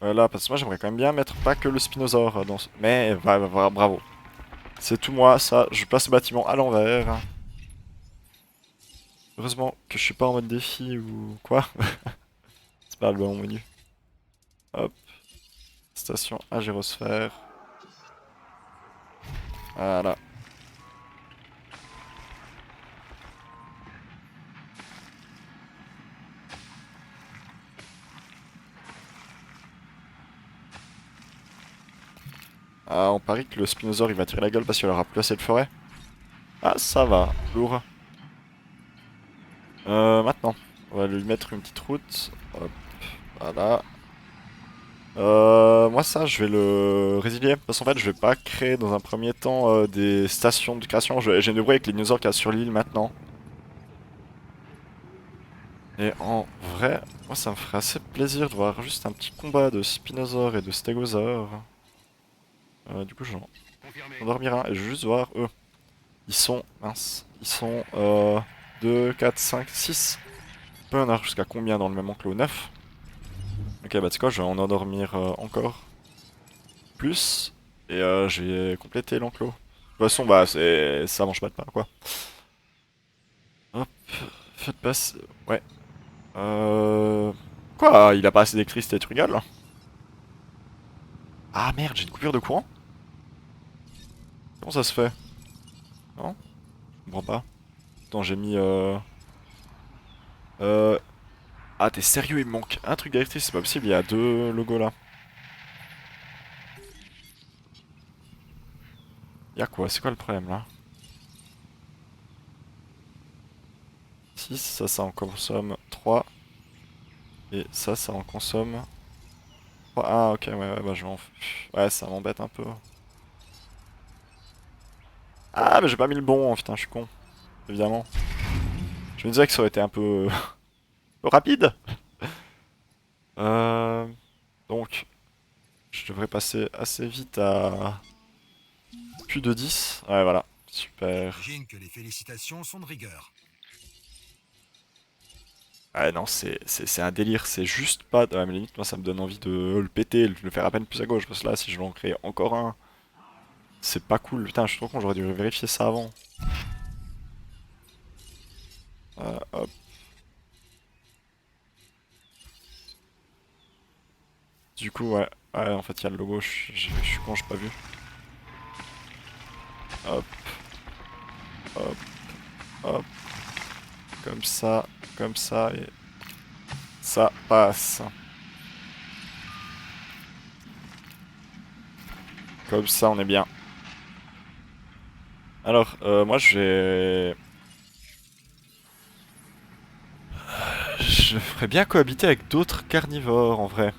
Voilà, parce que moi j'aimerais quand même bien mettre pas que le Spinosaure dans ce... Mais bravo. C'est tout moi, ça. Je place le bâtiment à l'envers. Heureusement que je suis pas en mode défi ou quoi. C'est pas le bon menu. Hop. Station à gyrosphère. Voilà. Ah, on parie que le Spinosaure il va tirer la gueule parce qu'il aura plus assez de forêt. Ah, ça va. Lourd. Maintenant. On va lui mettre une petite route. Hop. Voilà. Moi ça je vais le résilier parce qu'en fait je vais pas créer dans un premier temps des stations de création, j'ai une débrouille avec les dinosaures qu'il y a sur l'île maintenant. Et en vrai, moi ça me ferait assez plaisir de voir juste un petit combat de Spinosaure et de Stégosaure. Du coup j'en endormir un et je vais juste voir eux. Ils sont, mince, ils sont 2, 4, 5, 6. On peut en avoir jusqu'à combien dans le même enclos? 9. Ok bah tu sais quoi, je vais en endormir encore plus et je vais compléter l'enclos. De toute façon bah ça mange pas de pain quoi. Hop, faites passer... Ouais. Quoi? Il a pas assez d'électricité, tu rigoles? Ah merde, j'ai une coupure de courant? Comment ça se fait? Non? Je comprends pas. Attends, j'ai mis Ah t'es sérieux, il me manque un truc d'électricité, c'est pas possible, il y a 2 logos là. Y'a quoi? C'est quoi le problème là? 6, ça en consomme 3. Et ça en consomme... 3. Ah ok, ouais, bah je vais en... Ouais, ça m'embête un peu. Ah mais j'ai pas mis le bon, putain, je suis con. évidemment. Je me disais que ça aurait été un peu, un peu rapide. Donc, je devrais passer assez vite à plus de 10. Ouais, voilà. Super. J'imagine que les félicitations sont de rigueur. Ouais, non, c'est un délire. C'est juste pas... Ouais, mais limite, moi, ça me donne envie de le péter, de le faire à peine plus à gauche. Parce que là, si je vais en créer encore un, c'est pas cool. Putain, je suis trop con, j'aurais dû vérifier ça avant. Hop. Du coup, ouais. Ouais, en fait, il y a le logo. Je suis con, j'ai pas vu. Hop, hop, hop. Comme ça, et ça passe. Comme ça, on est bien. Alors, moi, je ferais bien cohabiter avec d'autres carnivores, en vrai.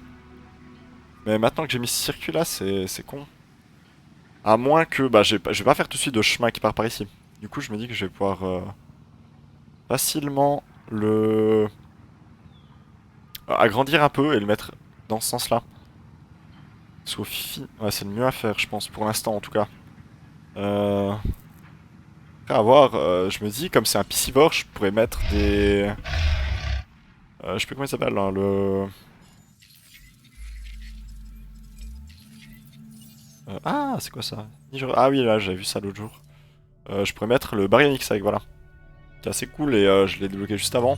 Mais maintenant que j'ai mis ce circuit là, c'est con. À moins que... Bah, je vais pas faire tout de suite de chemin qui part par ici. Du coup, je me dis que je vais pouvoir facilement le... agrandir un peu et le mettre dans ce sens-là. Parce qu'au ouais, c'est le mieux à faire, je pense, pour l'instant, en tout cas. Après, à voir, je me dis, comme c'est un piscivore, je pourrais mettre des... je sais plus comment il s'appelle, hein, le... ah, c'est quoi ça? Ah oui, là, j'avais vu ça l'autre jour. Je pourrais mettre le Baryonyx avec, voilà. C'est assez cool et je l'ai débloqué juste avant.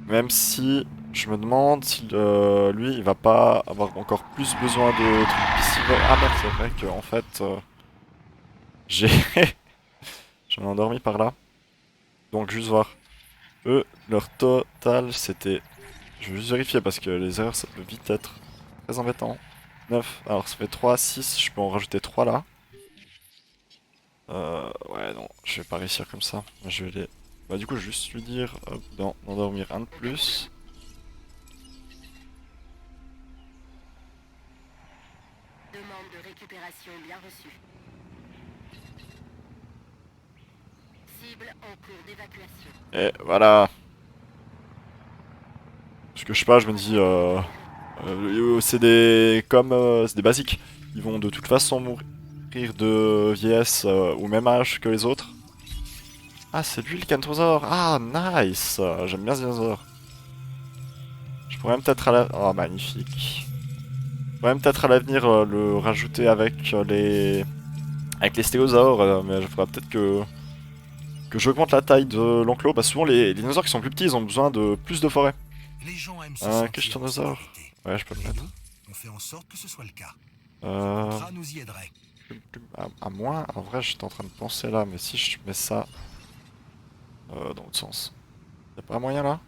Même si je me demande si lui, il va pas avoir encore plus besoin de trucs piscivores. Ah merde, c'est vrai qu'en fait, j'ai... je m'ai endormi par là. Donc, juste voir. Eux, leur total, c'était... Je vais juste vérifier parce que les erreurs, ça peut vite être très embêtant. 9, alors ça fait 3, 6, je peux en rajouter 3 là. Ouais, non, je vais pas réussir comme ça. Je vais les... Bah du coup, je vais juste lui dire, hop, d'en dormir un de plus. Demande de récupération bien reçue. Cible en cours d'évacuation. Et voilà. Parce que je sais pas, je me dis, c'est des... comme... c'est des basiques. Ils vont de toute façon mourir de vieillesse au même âge que les autres. Ah, c'est lui le Cantosaure. Ah, nice. J'aime bien ce dinosaure. Je pourrais même peut-être à la... Oh, magnifique. Je pourrais même peut-être à l'avenir le rajouter avec les... Avec les stégosaures, mais je ferais peut-être que j'augmente la taille de l'enclos. Bah souvent les dinosaures qui sont plus petits, ils ont besoin de plus de forêt. Les gens aiment se Un sentir en questionnosaure. sécurité. Ouais, je peux le Et mettre. nous, on fait en sorte que ce soit le cas. Euh... Contrat nous y aiderait. à moins, en vrai, j'étais en train de penser là, mais si je mets ça dans l'autre sens. Y'a pas moyen là?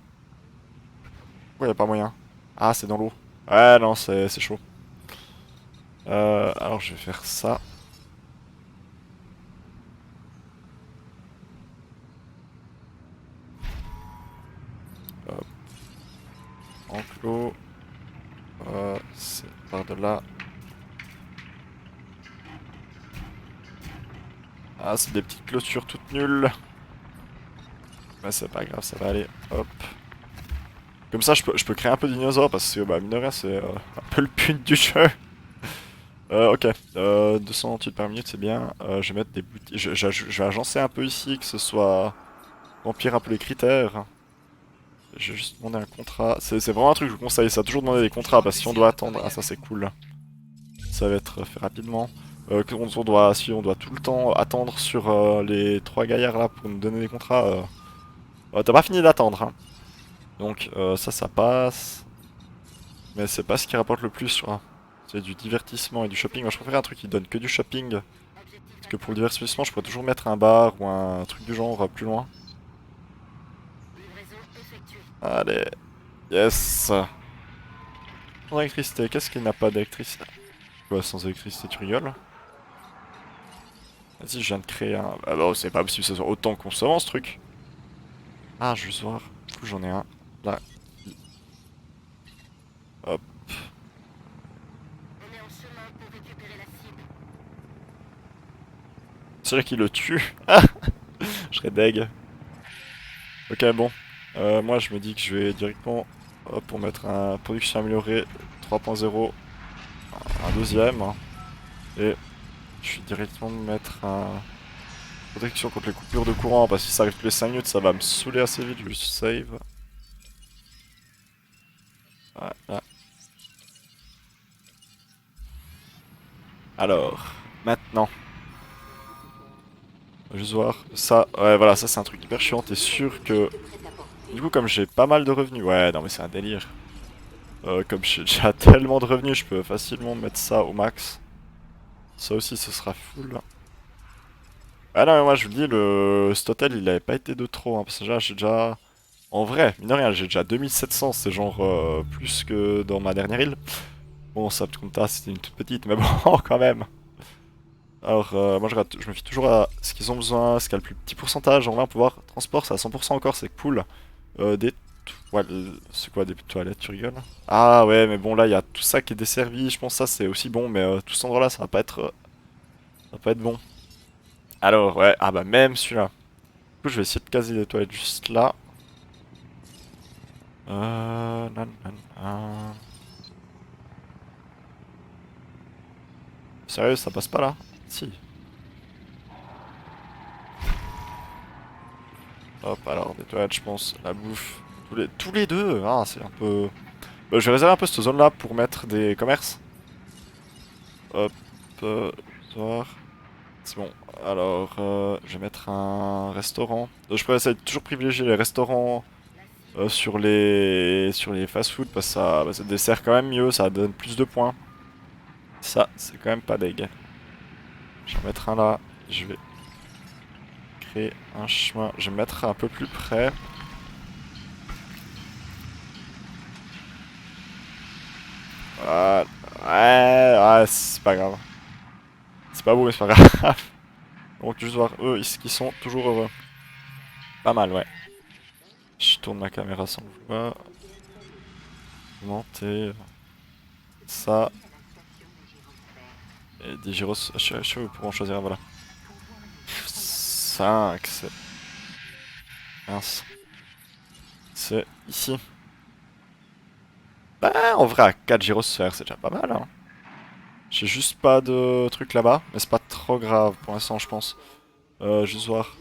Pourquoi y'a pas moyen? Ah, c'est dans l'eau. Ouais, non, c'est chaud. Alors je vais faire ça. Hop. Enclos. C'est par de là. Ah, c'est des petites clôtures toutes nulles. Mais c'est pas grave, ça va aller. Hop. Comme ça, je peux créer un peu de dinosaures parce que, bah, mine de rien, c'est un peu le but du jeu. Ok. 228 par minute, c'est bien. Je vais mettre des boutiques. Je vais agencer un peu ici, que ce soit. Remplir un peu les critères. Je vais juste demander un contrat. C'est vraiment un truc que je vous conseille, ça. Toujours demander des contrats parce que si on doit attendre. Ah, ça c'est cool. Ça va être fait rapidement. Si on doit tout le temps attendre sur les 3 gaillards là pour nous donner des contrats. T'as pas fini d'attendre, hein. Donc ça passe. Mais c'est pas ce qui rapporte le plus, je crois. C'est du divertissement et du shopping. Moi je préfère un truc qui donne que du shopping. Parce que pour le divertissement je pourrais toujours mettre un bar ou un truc du genre plus loin. Livraison effectuée. Allez. Yes. Sans électricité, qu'est-ce qui n'a pas d'électricité? Quoi, sans électricité, tu rigoles? Vas-y, je viens de créer un... Ah bah c'est pas possible que ce soit autant consommant ce truc. Ah, je vais juste voir. Du coup, j'en ai un. Là. Hop. On est en chemin pour récupérer la cible. C'est vrai qu'il le tue. Je serais deg. Ok, bon. Moi, je me dis que je vais directement pour mettre un production améliorée 3.0, un deuxième. Et je vais directement mettre un protection contre les coupures de courant parce que si ça arrive tous les 5 minutes, ça va me saouler assez vite. Je vais juste save. Voilà. Alors, maintenant. On va juste voir. Ça, ouais, voilà, ça c'est un truc hyper chiant. T'es sûr que. Du coup, comme j'ai pas mal de revenus. Ouais, non, mais c'est un délire. Comme j'ai déjà tellement de revenus, je peux facilement mettre ça au max. Ça aussi, ce sera full. Ah non, mais moi je vous le dis, cet hôtel il avait pas été de trop. Hein, parce que là, j'ai déjà. En vrai, mine de rien, j'ai déjà 2700. C'est genre plus que dans ma dernière île. Bon, ça compte c'était une toute petite, mais bon, quand même. Alors, moi je me fie toujours à ce qu'ils ont besoin, ce qui a le plus petit pourcentage. En vrai, pouvoir transport, c'est à 100% encore, c'est cool. Des toilettes. C'est quoi des toilettes, tu rigoles? Ah ouais, mais bon, là, il y a tout ça qui est desservi. Je pense que ça, c'est aussi bon, mais tout cet endroit-là, ça va pas être. Ça va pas être bon. Alors, ouais, ah bah, même celui-là. Du coup, je vais essayer de caser les toilettes juste là. Nan, nan, nan. Sérieux, ça passe pas là? Si. Hop, alors, des toilettes, je pense. La bouffe. Tous les deux. Ah, c'est un peu. Bah, je vais réserver un peu cette zone-là pour mettre des commerces. Hop, voir. C'est bon. Alors, je vais mettre un restaurant. Je pourrais essayer de toujours privilégier les restaurants sur les fast-food parce que ça dessert quand même mieux, ça donne plus de points. Ça, c'est quand même pas dégueu. Je vais en mettre un là. Je vais créer un chemin. Je vais me mettre un peu plus près. Voilà. Ouais, c'est pas grave. C'est pas beau, mais c'est pas grave. Donc, juste voir eux, qui sont toujours heureux. Pas mal, ouais. Je tourne ma caméra sans le vouloir. Augmenter. Ça. Et des gyros. Je suis pour en choisir un, voilà. 5, c'est. Mince. C'est ici. Bah, en vrai, à 4 gyrosphères, c'est déjà pas mal, hein. J'ai juste pas de truc là-bas, mais c'est pas trop grave pour l'instant, je pense. Juste voir.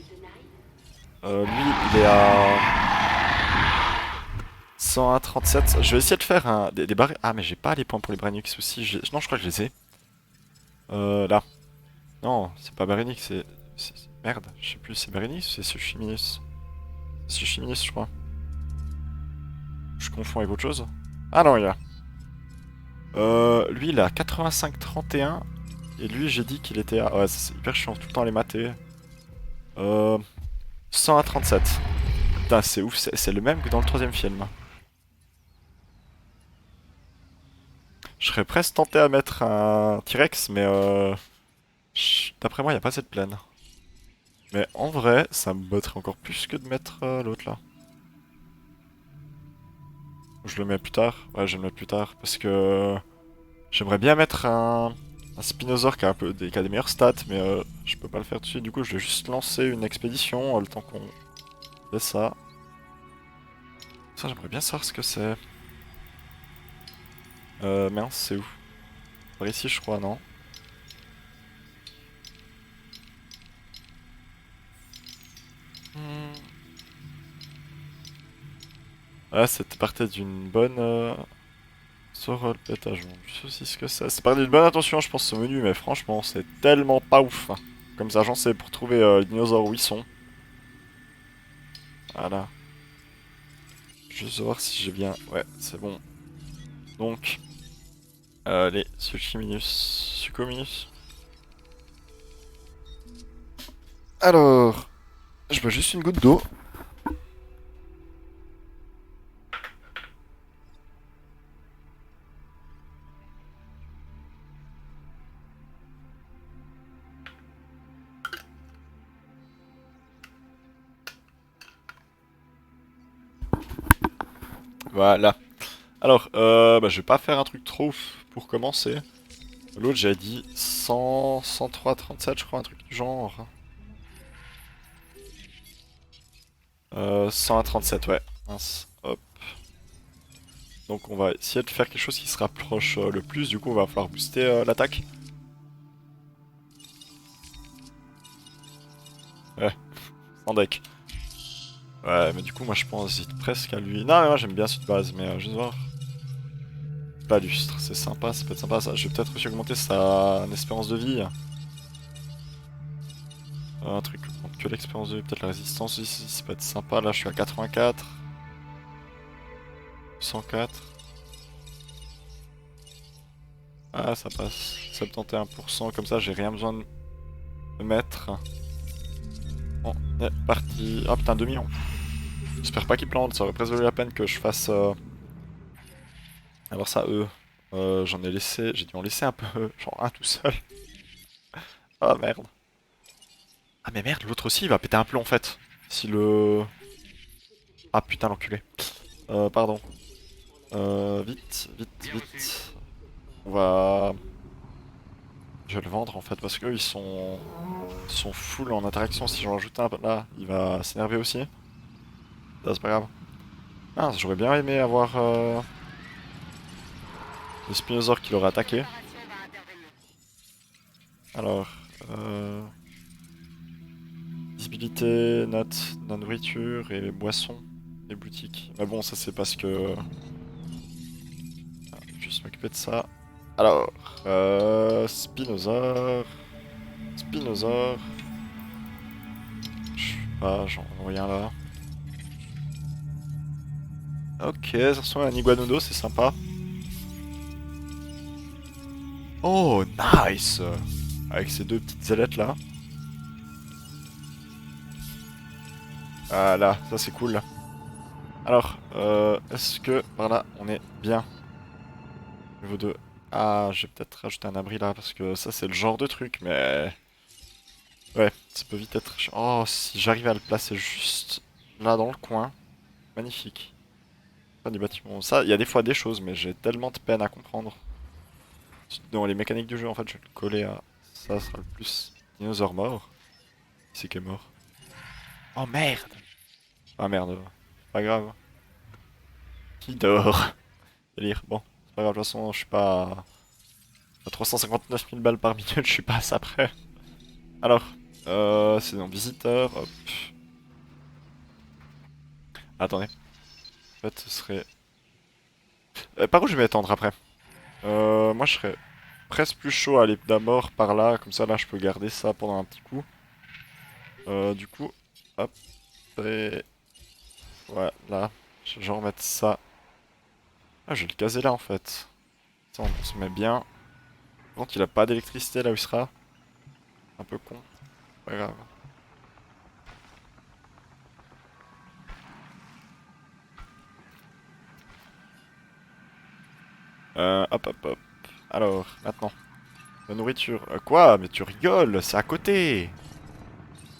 Lui, il est à 101,37. Je vais essayer de faire des barres. Ah, mais j'ai pas les points pour les Brainix aussi. Non, je crois que je les ai. Là. Non, c'est pas Barenix, Merde, je sais plus, c'est Barenix ou c'est Sushiminus? C'est Sushiminus, je crois. Je confonds avec autre chose. Ah non, il est là. Lui, il est à 85,31. Et lui, j'ai dit qu'il était à. Ouais, c'est hyper chiant, tout le temps les mater. 101,37. Putain, c'est ouf, c'est le même que dans le troisième film. Je serais presque tenté à mettre un T-Rex, mais d'après moi, il n'y a pas assez de plaine. Mais en vrai, ça me botterait encore plus que de mettre l'autre là. Je le mets plus tard. Ouais, je vais le mettre plus tard parce que j'aimerais bien mettre un Spinosaur qui a qui a des meilleures stats, mais je peux pas le faire tout de suite. Du coup, je vais juste lancer une expédition le temps qu'on fait ça. Ça, j'aimerais bien savoir ce que c'est. Mince, c'est où? Par ici, je crois, non? Ouais, c'était parti d'une bonne. Sorol pétage, je sais ce que c'est. C'est parti d'une bonne intention, je pense, ce menu, mais franchement, c'est tellement pas ouf. Hein. Comme ça, j'en sais pour trouver les dinosaures où ils sont. Voilà. Juste voir si j'ai bien. Ouais, c'est bon. Donc, les Suchominus. Suchominus. Alors, je bois juste une goutte d'eau. Voilà. Alors, bah, je vais pas faire un truc trop ouf pour commencer. L'autre, j'ai dit 100, 103, 37, je crois, un truc du genre. 137, ouais. Mince. Hop. Donc on va essayer de faire quelque chose qui se rapproche le plus. Du coup, on va falloir booster l'attaque. Ouais, sans deck. Ouais, mais du coup, moi je pense j'hésite presque à lui. Non, mais moi j'aime bien cette base, mais juste voir. Pas lustre, c'est sympa, ça peut être sympa ça. Je vais peut-être aussi augmenter sa espérance de vie. Un truc qui augmente que l'expérience de vie, peut-être la résistance aussi, ça peut être sympa. Là je suis à 84. 104. Ah, ça passe. 71%, comme ça j'ai rien besoin de mettre. On est parti. Ah putain, 2 millions. J'espère pas qu'ils plantent, ça aurait presque valu la peine que je fasse. Alors ça, eux. J'en ai laissé. J'ai dû en laisser un peu. Genre un tout seul. Ah merde. Ah mais merde, l'autre aussi il va péter un plomb en fait. Si le. Ah putain, l'enculé. Pardon. Vite, vite, vite. On va. Je vais le vendre en fait parce qu'eux ils sont full en interaction. Si j'en rajoute un là, il va s'énerver aussi. Ça, c'est pas grave. Ah, j'aurais bien aimé avoir le Spinosaur qui l'aurait attaqué. Préparation va intervenir. Alors, visibilité, notes, la nourriture et boissons et boutiques. Mais bon, ça c'est parce que. Ah, je vais juste m'occuper de ça. Alors, Spinosaur. Spinosaur. Je sais pas, j'en vois rien là. Ok, ça ressemble à un Iguanudo, c'est sympa. Oh, nice! Avec ces deux petites ailettes là. Ah là, ça c'est cool. Alors, est-ce que par là on est bien? Niveau 2. Ah, je vais peut-être rajouter un abri là parce que ça c'est le genre de truc, mais. Ouais, ça peut vite être. Oh, si j'arrive à le placer juste là dans le coin. Magnifique. Pas du bâtiment. Ça, il y a des fois des choses, mais j'ai tellement de peine à comprendre. Dans les mécaniques du jeu, en fait, je vais le coller à. Ça sera le plus. Dinosaure mort. Qui c'est qui est mort? Oh merde! Ah merde, pas grave. Qui dort? Délire. Bon, c'est pas grave, de toute façon, je suis pas à 359 000 balles par minute, je suis pas à ça près. Alors, c'est dans visiteur, hop. Attendez. En fait, ce serait. Par où je vais attendre après? Moi, je serais presque plus chaud à aller d'abord par là, comme ça, là, je peux garder ça pendant un petit coup. Du coup, hop, et voilà. Je vais genre mettre ça. Ah, je vais le caser là en fait. Ça, on se met bien. Par contre, il a pas d'électricité là où il sera. Un peu con. Pas grave. Hop, hop, hop. Alors, maintenant. La nourriture. Quoi? Mais tu rigoles, c'est à côté!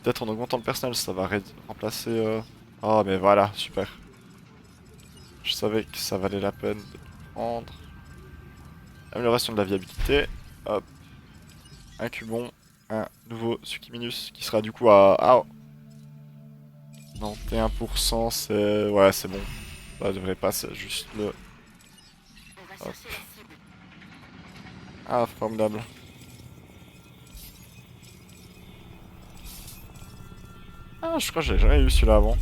Peut-être en augmentant le personnel, ça va remplacer. Oh, mais voilà, super. Je savais que ça valait la peine de le prendre. Amélioration de la viabilité. Hop. Un cubon. Un nouveau Sukiminus qui sera du coup à. Ah, 91%, c'est. Ouais, c'est bon. Ça devrait pas, c'est juste le. On va Hop. chercher la cible. Ah, formidable. Ah, je crois que j'ai jamais eu celui-là avant.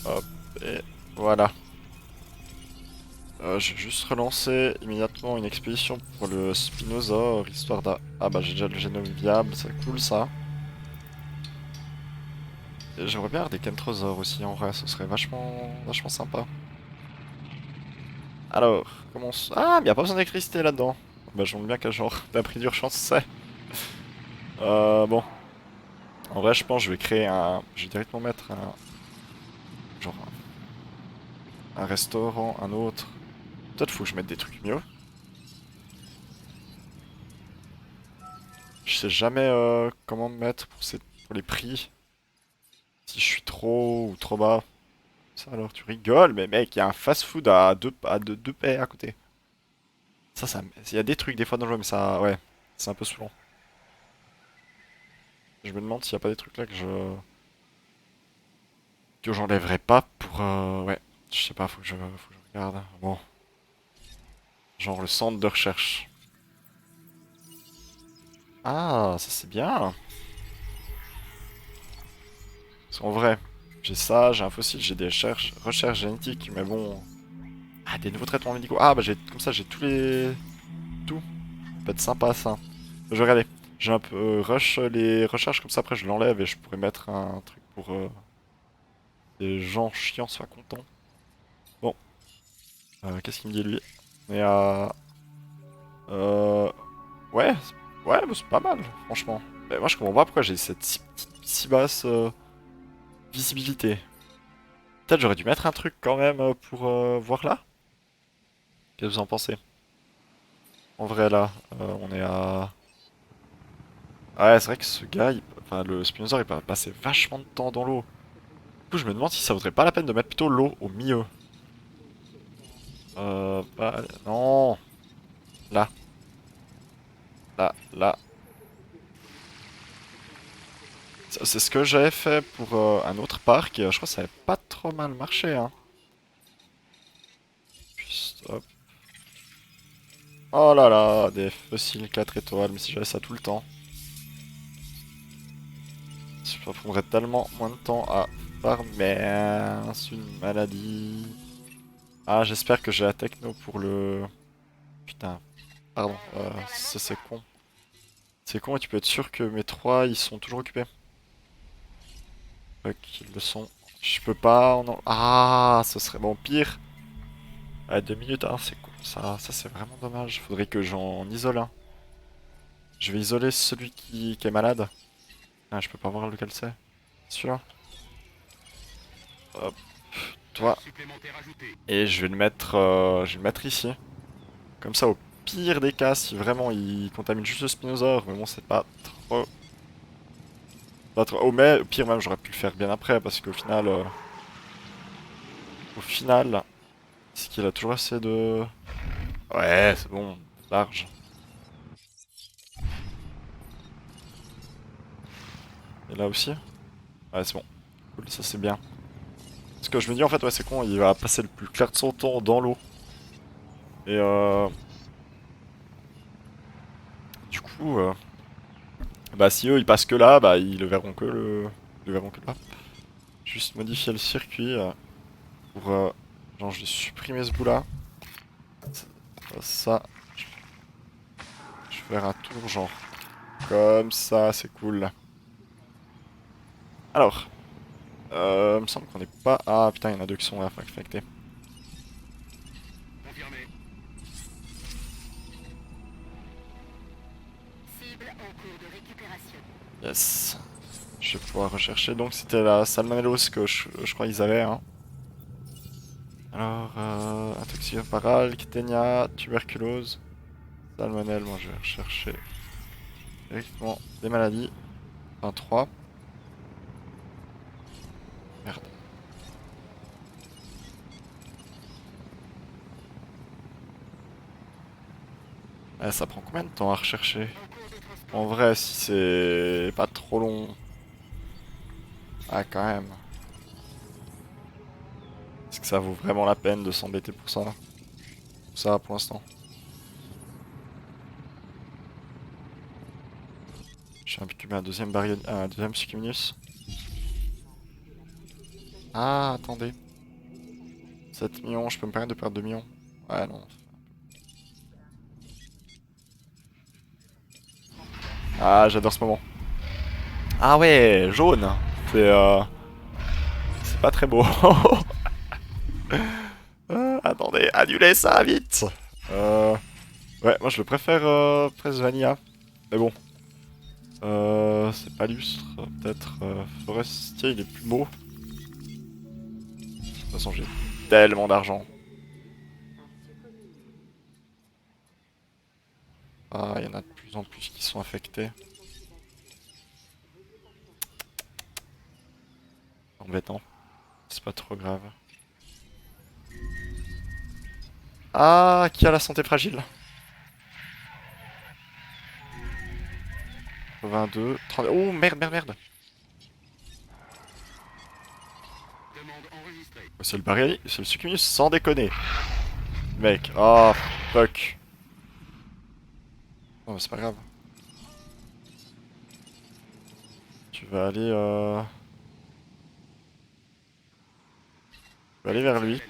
Hop, et voilà. Je vais juste relancer immédiatement une expédition pour le Spinosaur, histoire d'a... Ah bah j'ai déjà le génome viable, c'est cool ça. Et j'aimerais bien avoir des Kentrosaures aussi en vrai, ce serait vachement sympa. Alors, comment... Ah, mais y a pas besoin d'électricité là-dedans. Bah je me bien quel genre d'abri d'urgence c'est. Bon. En vrai je pense que je vais créer un... Je vais directement mettre un... Genre un restaurant, un autre. Peut-être faut que je mette des trucs mieux. Je sais jamais comment me mettre pour, pour les prix. Si je suis trop ou trop bas. Ça alors, tu rigoles, mais mec, il y a un fast-food à deux paix à côté. Il y a des trucs des fois dans le jeu, mais ça, ouais, c'est un peu saoulant. Je me demande s'il n'y a pas des trucs là que j'enlèverais pas pour, ouais, je sais pas, faut que je regarde. Bon, genre le centre de recherche. Ah, ça c'est bien. Parce qu'en vrai, j'ai ça, j'ai un fossile, j'ai des recherches génétiques, mais bon. Ah, des nouveaux traitements médicaux. Ah, bah j'ai comme ça, j'ai tous les. Tout. Ça peut être sympa ça. Je vais regarder. J'ai un peu rush les recherches, comme ça après je l'enlève et je pourrais mettre un truc pour les gens chiants soient contents. Bon, qu'est-ce qu'il me dit lui? Mais euh, ouais, ouais, mais c'est pas mal, franchement. Mais moi je comprends pas pourquoi j'ai cette si basse visibilité. Peut-être j'aurais dû mettre un truc quand même pour voir là. Qu'est-ce que vous en pensez? En vrai là, on est à... Ouais, c'est vrai que ce gars, enfin le Spinosaur il va passer vachement de temps dans l'eau. Du coup je me demande si ça vaudrait pas la peine de mettre plutôt l'eau au milieu. Non. Là, là. C'est ce que j'avais fait pour un autre parc et je crois que ça avait pas trop mal marché, hein. Juste, hop. Oh là là, des fossiles 4 étoiles, mais si j'avais ça tout le temps. Ça prendrait tellement moins de temps à farmer. C'est une maladie. Ah, j'espère que j'ai la techno pour le... Putain, pardon, ça c'est con. C'est con et tu peux être sûr que mes 3 ils sont toujours occupés. Ouais, qu'ils le sont. Je peux pas Ah, ce serait bon pire. À 2 minutes, ah, c'est con. Ça c'est vraiment dommage. Faudrait que j'en isole un. Je vais isoler celui qui est malade. Ah, je peux pas voir lequel c'est. Celui-là. Hop, toi. Et je vais le mettre ici. Comme ça, au pire des cas, si vraiment il contamine juste le Spinosaur, mais bon, c'est pas trop... Pas trop... Oh, mais au pire même, j'aurais pu le faire bien après, parce qu'au final... Au final... Est-ce qu'il a toujours assez de... Ouais, c'est bon, large. Et là aussi? Ouais, c'est bon. Cool, ça c'est bien. Ce que je me dis en fait, ouais, c'est con, il va passer le plus clair de son temps dans l'eau. Et du coup, bah si eux ils passent que là, bah ils le verront que ils le verront que là. Juste modifier le circuit pour, genre je vais supprimer ce bout là. Ça, je vais faire un tour genre comme ça, c'est cool. Alors, il me semble qu'on n'est pas... Ah putain, il y en a deux qui sont là, affectés. Cible en cours de récupération. Yes. Je vais pouvoir rechercher. Donc c'était la salmonellose que je crois qu'ils avaient. Hein. Alors, intoxication parale, Kiténia, tuberculose, salmonelle. Moi je vais rechercher directement des maladies. Enfin 3. Merde. Ça prend combien de temps à rechercher? En vrai, si c'est pas trop long. Ah, quand même. Est-ce que ça vaut vraiment la peine de s'embêter pour ça? Ça, pour l'instant. J'ai incubé un deuxième un deuxième Succuminus. Ah, attendez. 7 millions, je peux me permettre de perdre 2 millions. Ouais, non. Ah, j'adore ce moment. Ah ouais, jaune. C'est c'est pas très beau. Attendez, annulez ça vite. Ouais, moi je le préfère presque vanilla. Mais bon. C'est pas lustre. Peut-être forestier, il est plus beau. De toute façon, j'ai tellement d'argent. Ah, il y en a de plus en plus qui sont affectés. Embêtant. C'est pas trop grave. Ah, qui a la santé fragile? 82, 30... Oh merde, merde, merde. Oh, c'est le baril, c'est le succumus sans déconner. Mec, oh fuck. Oh, c'est pas grave. Tu vas aller tu vas aller vers lui.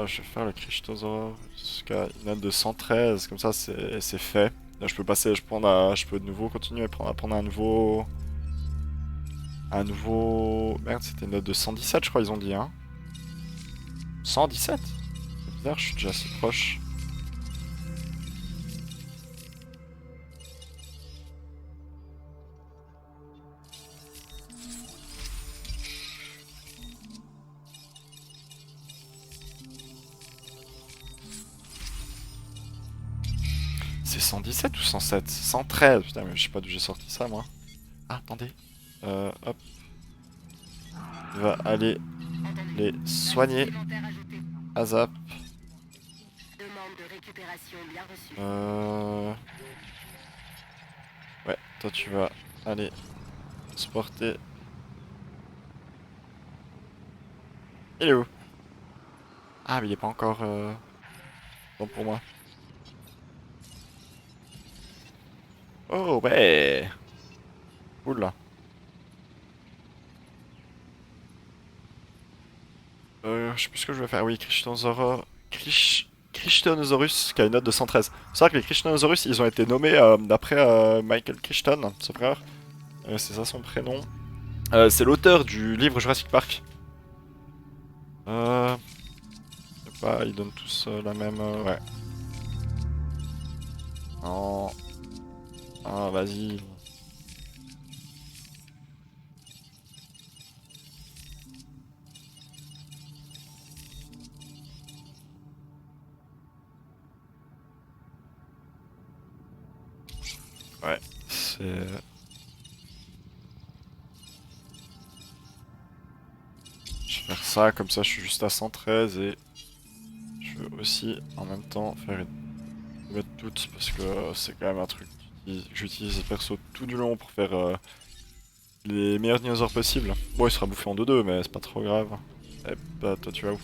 Je vais faire le Krishtosaur jusqu'à une note de 113, comme ça c'est fait. Là je peux passer, je peux de nouveau continuer à prendre un nouveau... Merde, c'était une note de 117 je crois ils ont dit hein. 117? C'est bizarre, je suis déjà assez proche. C'est 117 ou 107? 113, putain mais je sais pas d'où j'ai sorti ça moi. Ah attendez. Hop. Il va aller les soigner. Azap. Demande de récupération bien reçue. Ouais, toi tu vas aller supporter. Il est où? Ah mais il est pas encore bon pour moi. Oh ouais. Cool là. Je sais plus ce que je vais faire. Oui, Crichtonosaurus qui a une note de 113. C'est vrai que les Crichtonosaurus ils ont été nommés d'après Michael Crichton, ce frère. C'est ça son prénom. C'est l'auteur du livre Jurassic Park. Je sais pas, ils donnent tous la même. Ouais. Non. Ah, vas-y. Ouais, c'est... Je vais faire ça, comme ça je suis juste à 113 et... Je veux aussi en même temps faire une mettre toutes parce que c'est quand même un truc que j'utilise perso tout du long pour faire les meilleurs dinosaures possibles. Bon, il sera bouffé en 2-2, mais c'est pas trop grave. Eh bah, toi tu vas où?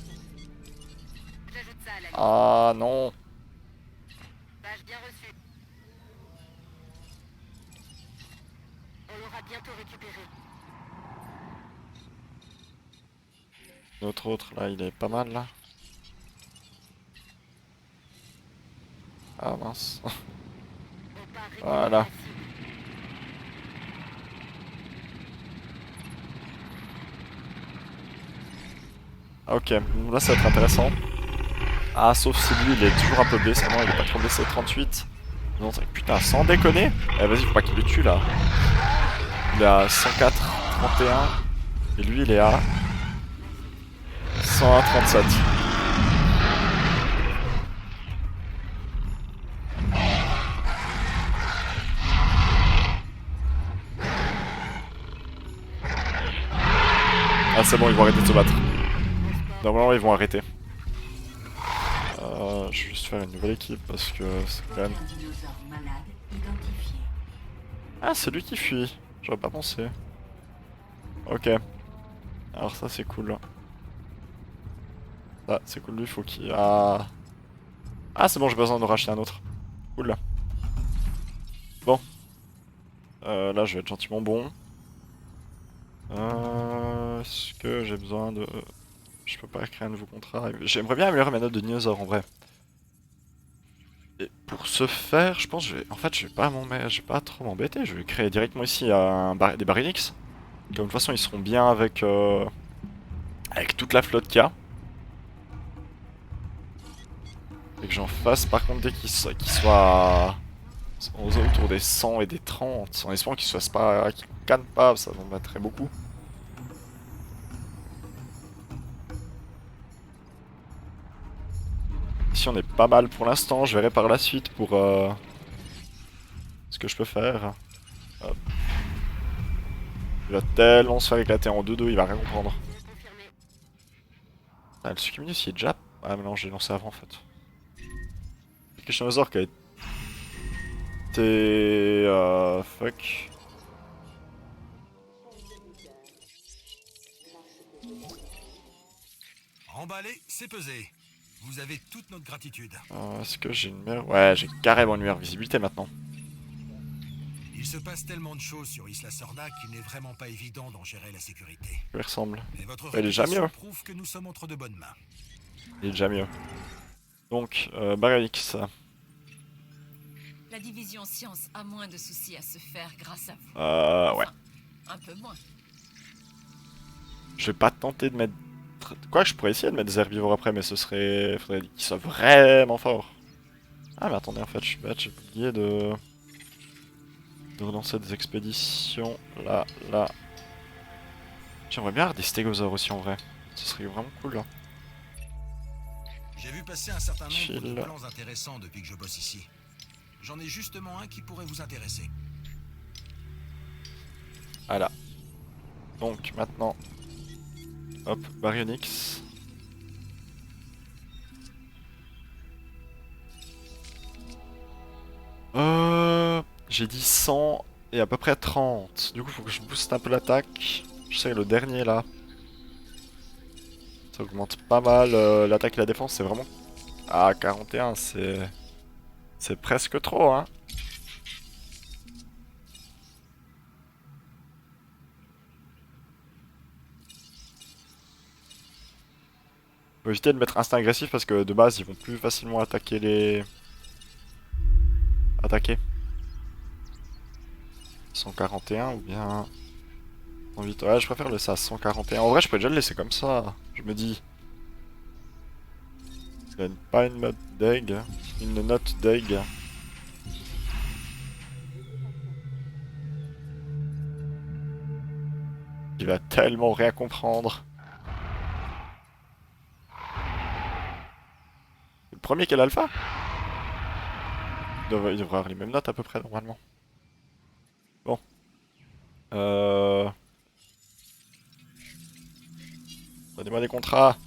J'ajoute ça à la liste. Ah non! Page bien reçue. On l'aura bientôt récupéré. Notre autre là, il est pas mal là. Ah mince. On part récupérer Voilà. la cible. Ah, ok, là ça va être intéressant. Ah, sauf si lui il est toujours un peu blessé. Non, il est pas trop blessé, 38. Non, putain, sans déconner. Eh, vas-y, faut pas qu'il le tue là. Il est à 104, 31. Et lui il est à 101, 37. Ah, c'est bon, ils vont arrêter de se battre. Normalement, ils vont arrêter. Je vais juste faire une nouvelle équipe parce que c'est quand même... Ah, c'est lui qui fuit. J'aurais pas pensé. Ok. Alors ça, c'est cool. Ah, c'est cool, lui, faut qu'il... Ah, ah c'est bon, j'ai besoin de racheter un autre. Cool. Bon. Là, je vais être gentiment bon. Est-ce que j'ai besoin de... Je peux pas créer un nouveau contrat. J'aimerais bien améliorer ma note de dinosaure en vrai. Et pour ce faire, je pense que je vais... En fait, je vais pas trop m'embêter. Je vais créer directement ici des Barilix. Comme de toute façon, ils seront bien avec... avec toute la flotte qu'il y a. Et que j'en fasse par contre dès qu'ils soient aux autour des 100 et des 30, en espérant qu'ils qu'ils cannent pas, ça m'embêterait beaucoup. Ici on est pas mal pour l'instant, je verrai par la suite pour ce que je peux faire. Hop. Il va tellement se faire éclater en 2-2, il va rien comprendre. Confirmé. Ah, le Sukiminus il est déjà... Ah mais non, j'ai lancé avant en fait. Le Krishnosaur qui a été... Fuck. Emballé, c'est pesé. Vous avez toute notre gratitude. Est-ce que j'ai une meilleure... Ouais, j'ai carrément une meilleure visibilité maintenant. Il se passe tellement de choses sur Isla Sorna qu'il n'est vraiment pas évident d'en gérer la sécurité. Il ressemble. Mais votre Ouais, il est déjà réputation mieux. prouve que nous sommes entre de bonnes mains. Il est déjà mieux. Donc, Baryonyx. La division science a moins de soucis à se faire grâce à vous. Ouais. Enfin, un peu moins. Je vais pas tenter de mettre... Quoi, je pourrais essayer de mettre des herbivores après, mais ce serait... Faudrait qu'ils soient vraiment forts. Ah mais attendez, en fait, je suis bête, j'ai oublié de relancer des expéditions. Là. J'aimerais bien avoir des stégosaures aussi en vrai. Ce serait vraiment cool là. J'ai vu passer un certain nombre Chill. de plans intéressants depuis que je bosse ici. J'en ai justement un qui pourrait vous intéresser. Voilà. Donc maintenant... Hop, Baryonyx. J'ai dit 100 et à peu près 30. Du coup, faut que je booste un peu l'attaque. Je sais, le dernier là. Ça augmente pas mal. L'attaque et la défense, c'est vraiment... Ah, 41, c'est... C'est presque trop, hein. Faut éviter de mettre instinct agressif parce que de base, ils vont plus facilement attaquer les... Attaquer. 141 ou bien... 108. Ouais, je préfère le SAS 141. En vrai, je pourrais déjà le laisser comme ça. Je me dis... Il gagne pas une note d'egg. Une note d'egg. Il va tellement rien comprendre. Le premier qui est l'alpha? Il devrait avoir les mêmes notes à peu près normalement. Bon. Donnez-moi des contrats.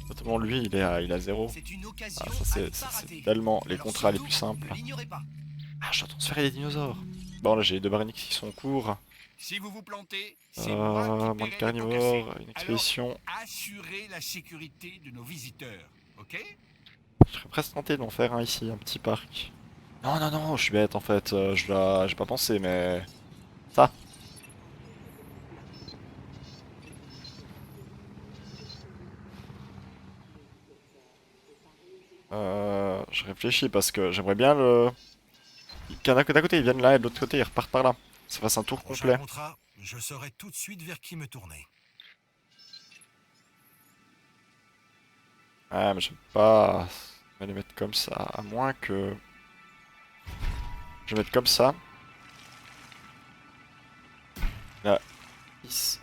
Notamment lui, il est à 0. C'est une occasion Ah, ça à ne pas c'est rater. tellement les Alors contrats les surtout, plus simples. Ne l'ignorez pas. Ah, je suis en train de se faire des dinosaures. Bon, là j'ai les deux Baryonyx qui sont en cours. Si vous vous plantez, c'est moi qui Moins de paierai les pots carnivores, cassés. une expédition. Alors, assurez la sécurité de nos visiteurs, ok? Je serais presque tenté d'en faire un ici, un petit parc. Non, non, non, je suis bête en fait. J'ai pas pensé, mais... Ça. Je réfléchis parce que j'aimerais bien le... D'un côté ils viennent là et de l'autre côté ils repartent par là. Ça fasse un tour Prochain complet. contrat, je saurai tout de suite vers qui me tourner. Ah mais j'aime pas les mettre comme ça, à moins que... Je vais mettre comme ça. Là.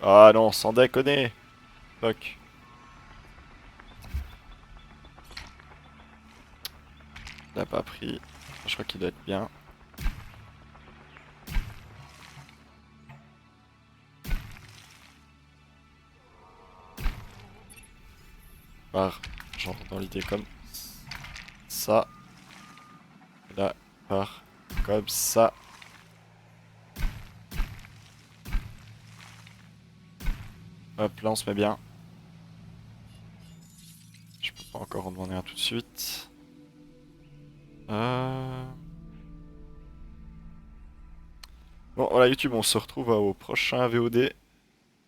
Ah non, sans déconner. Fuck. Il a pas pris. Je crois qu'il doit être bien. Par genre dans l'idée comme ça. Là, par comme ça. Hop, là on se met bien. Je peux pas encore en demander un tout de suite. Bon voilà YouTube, on se retrouve au prochain VOD.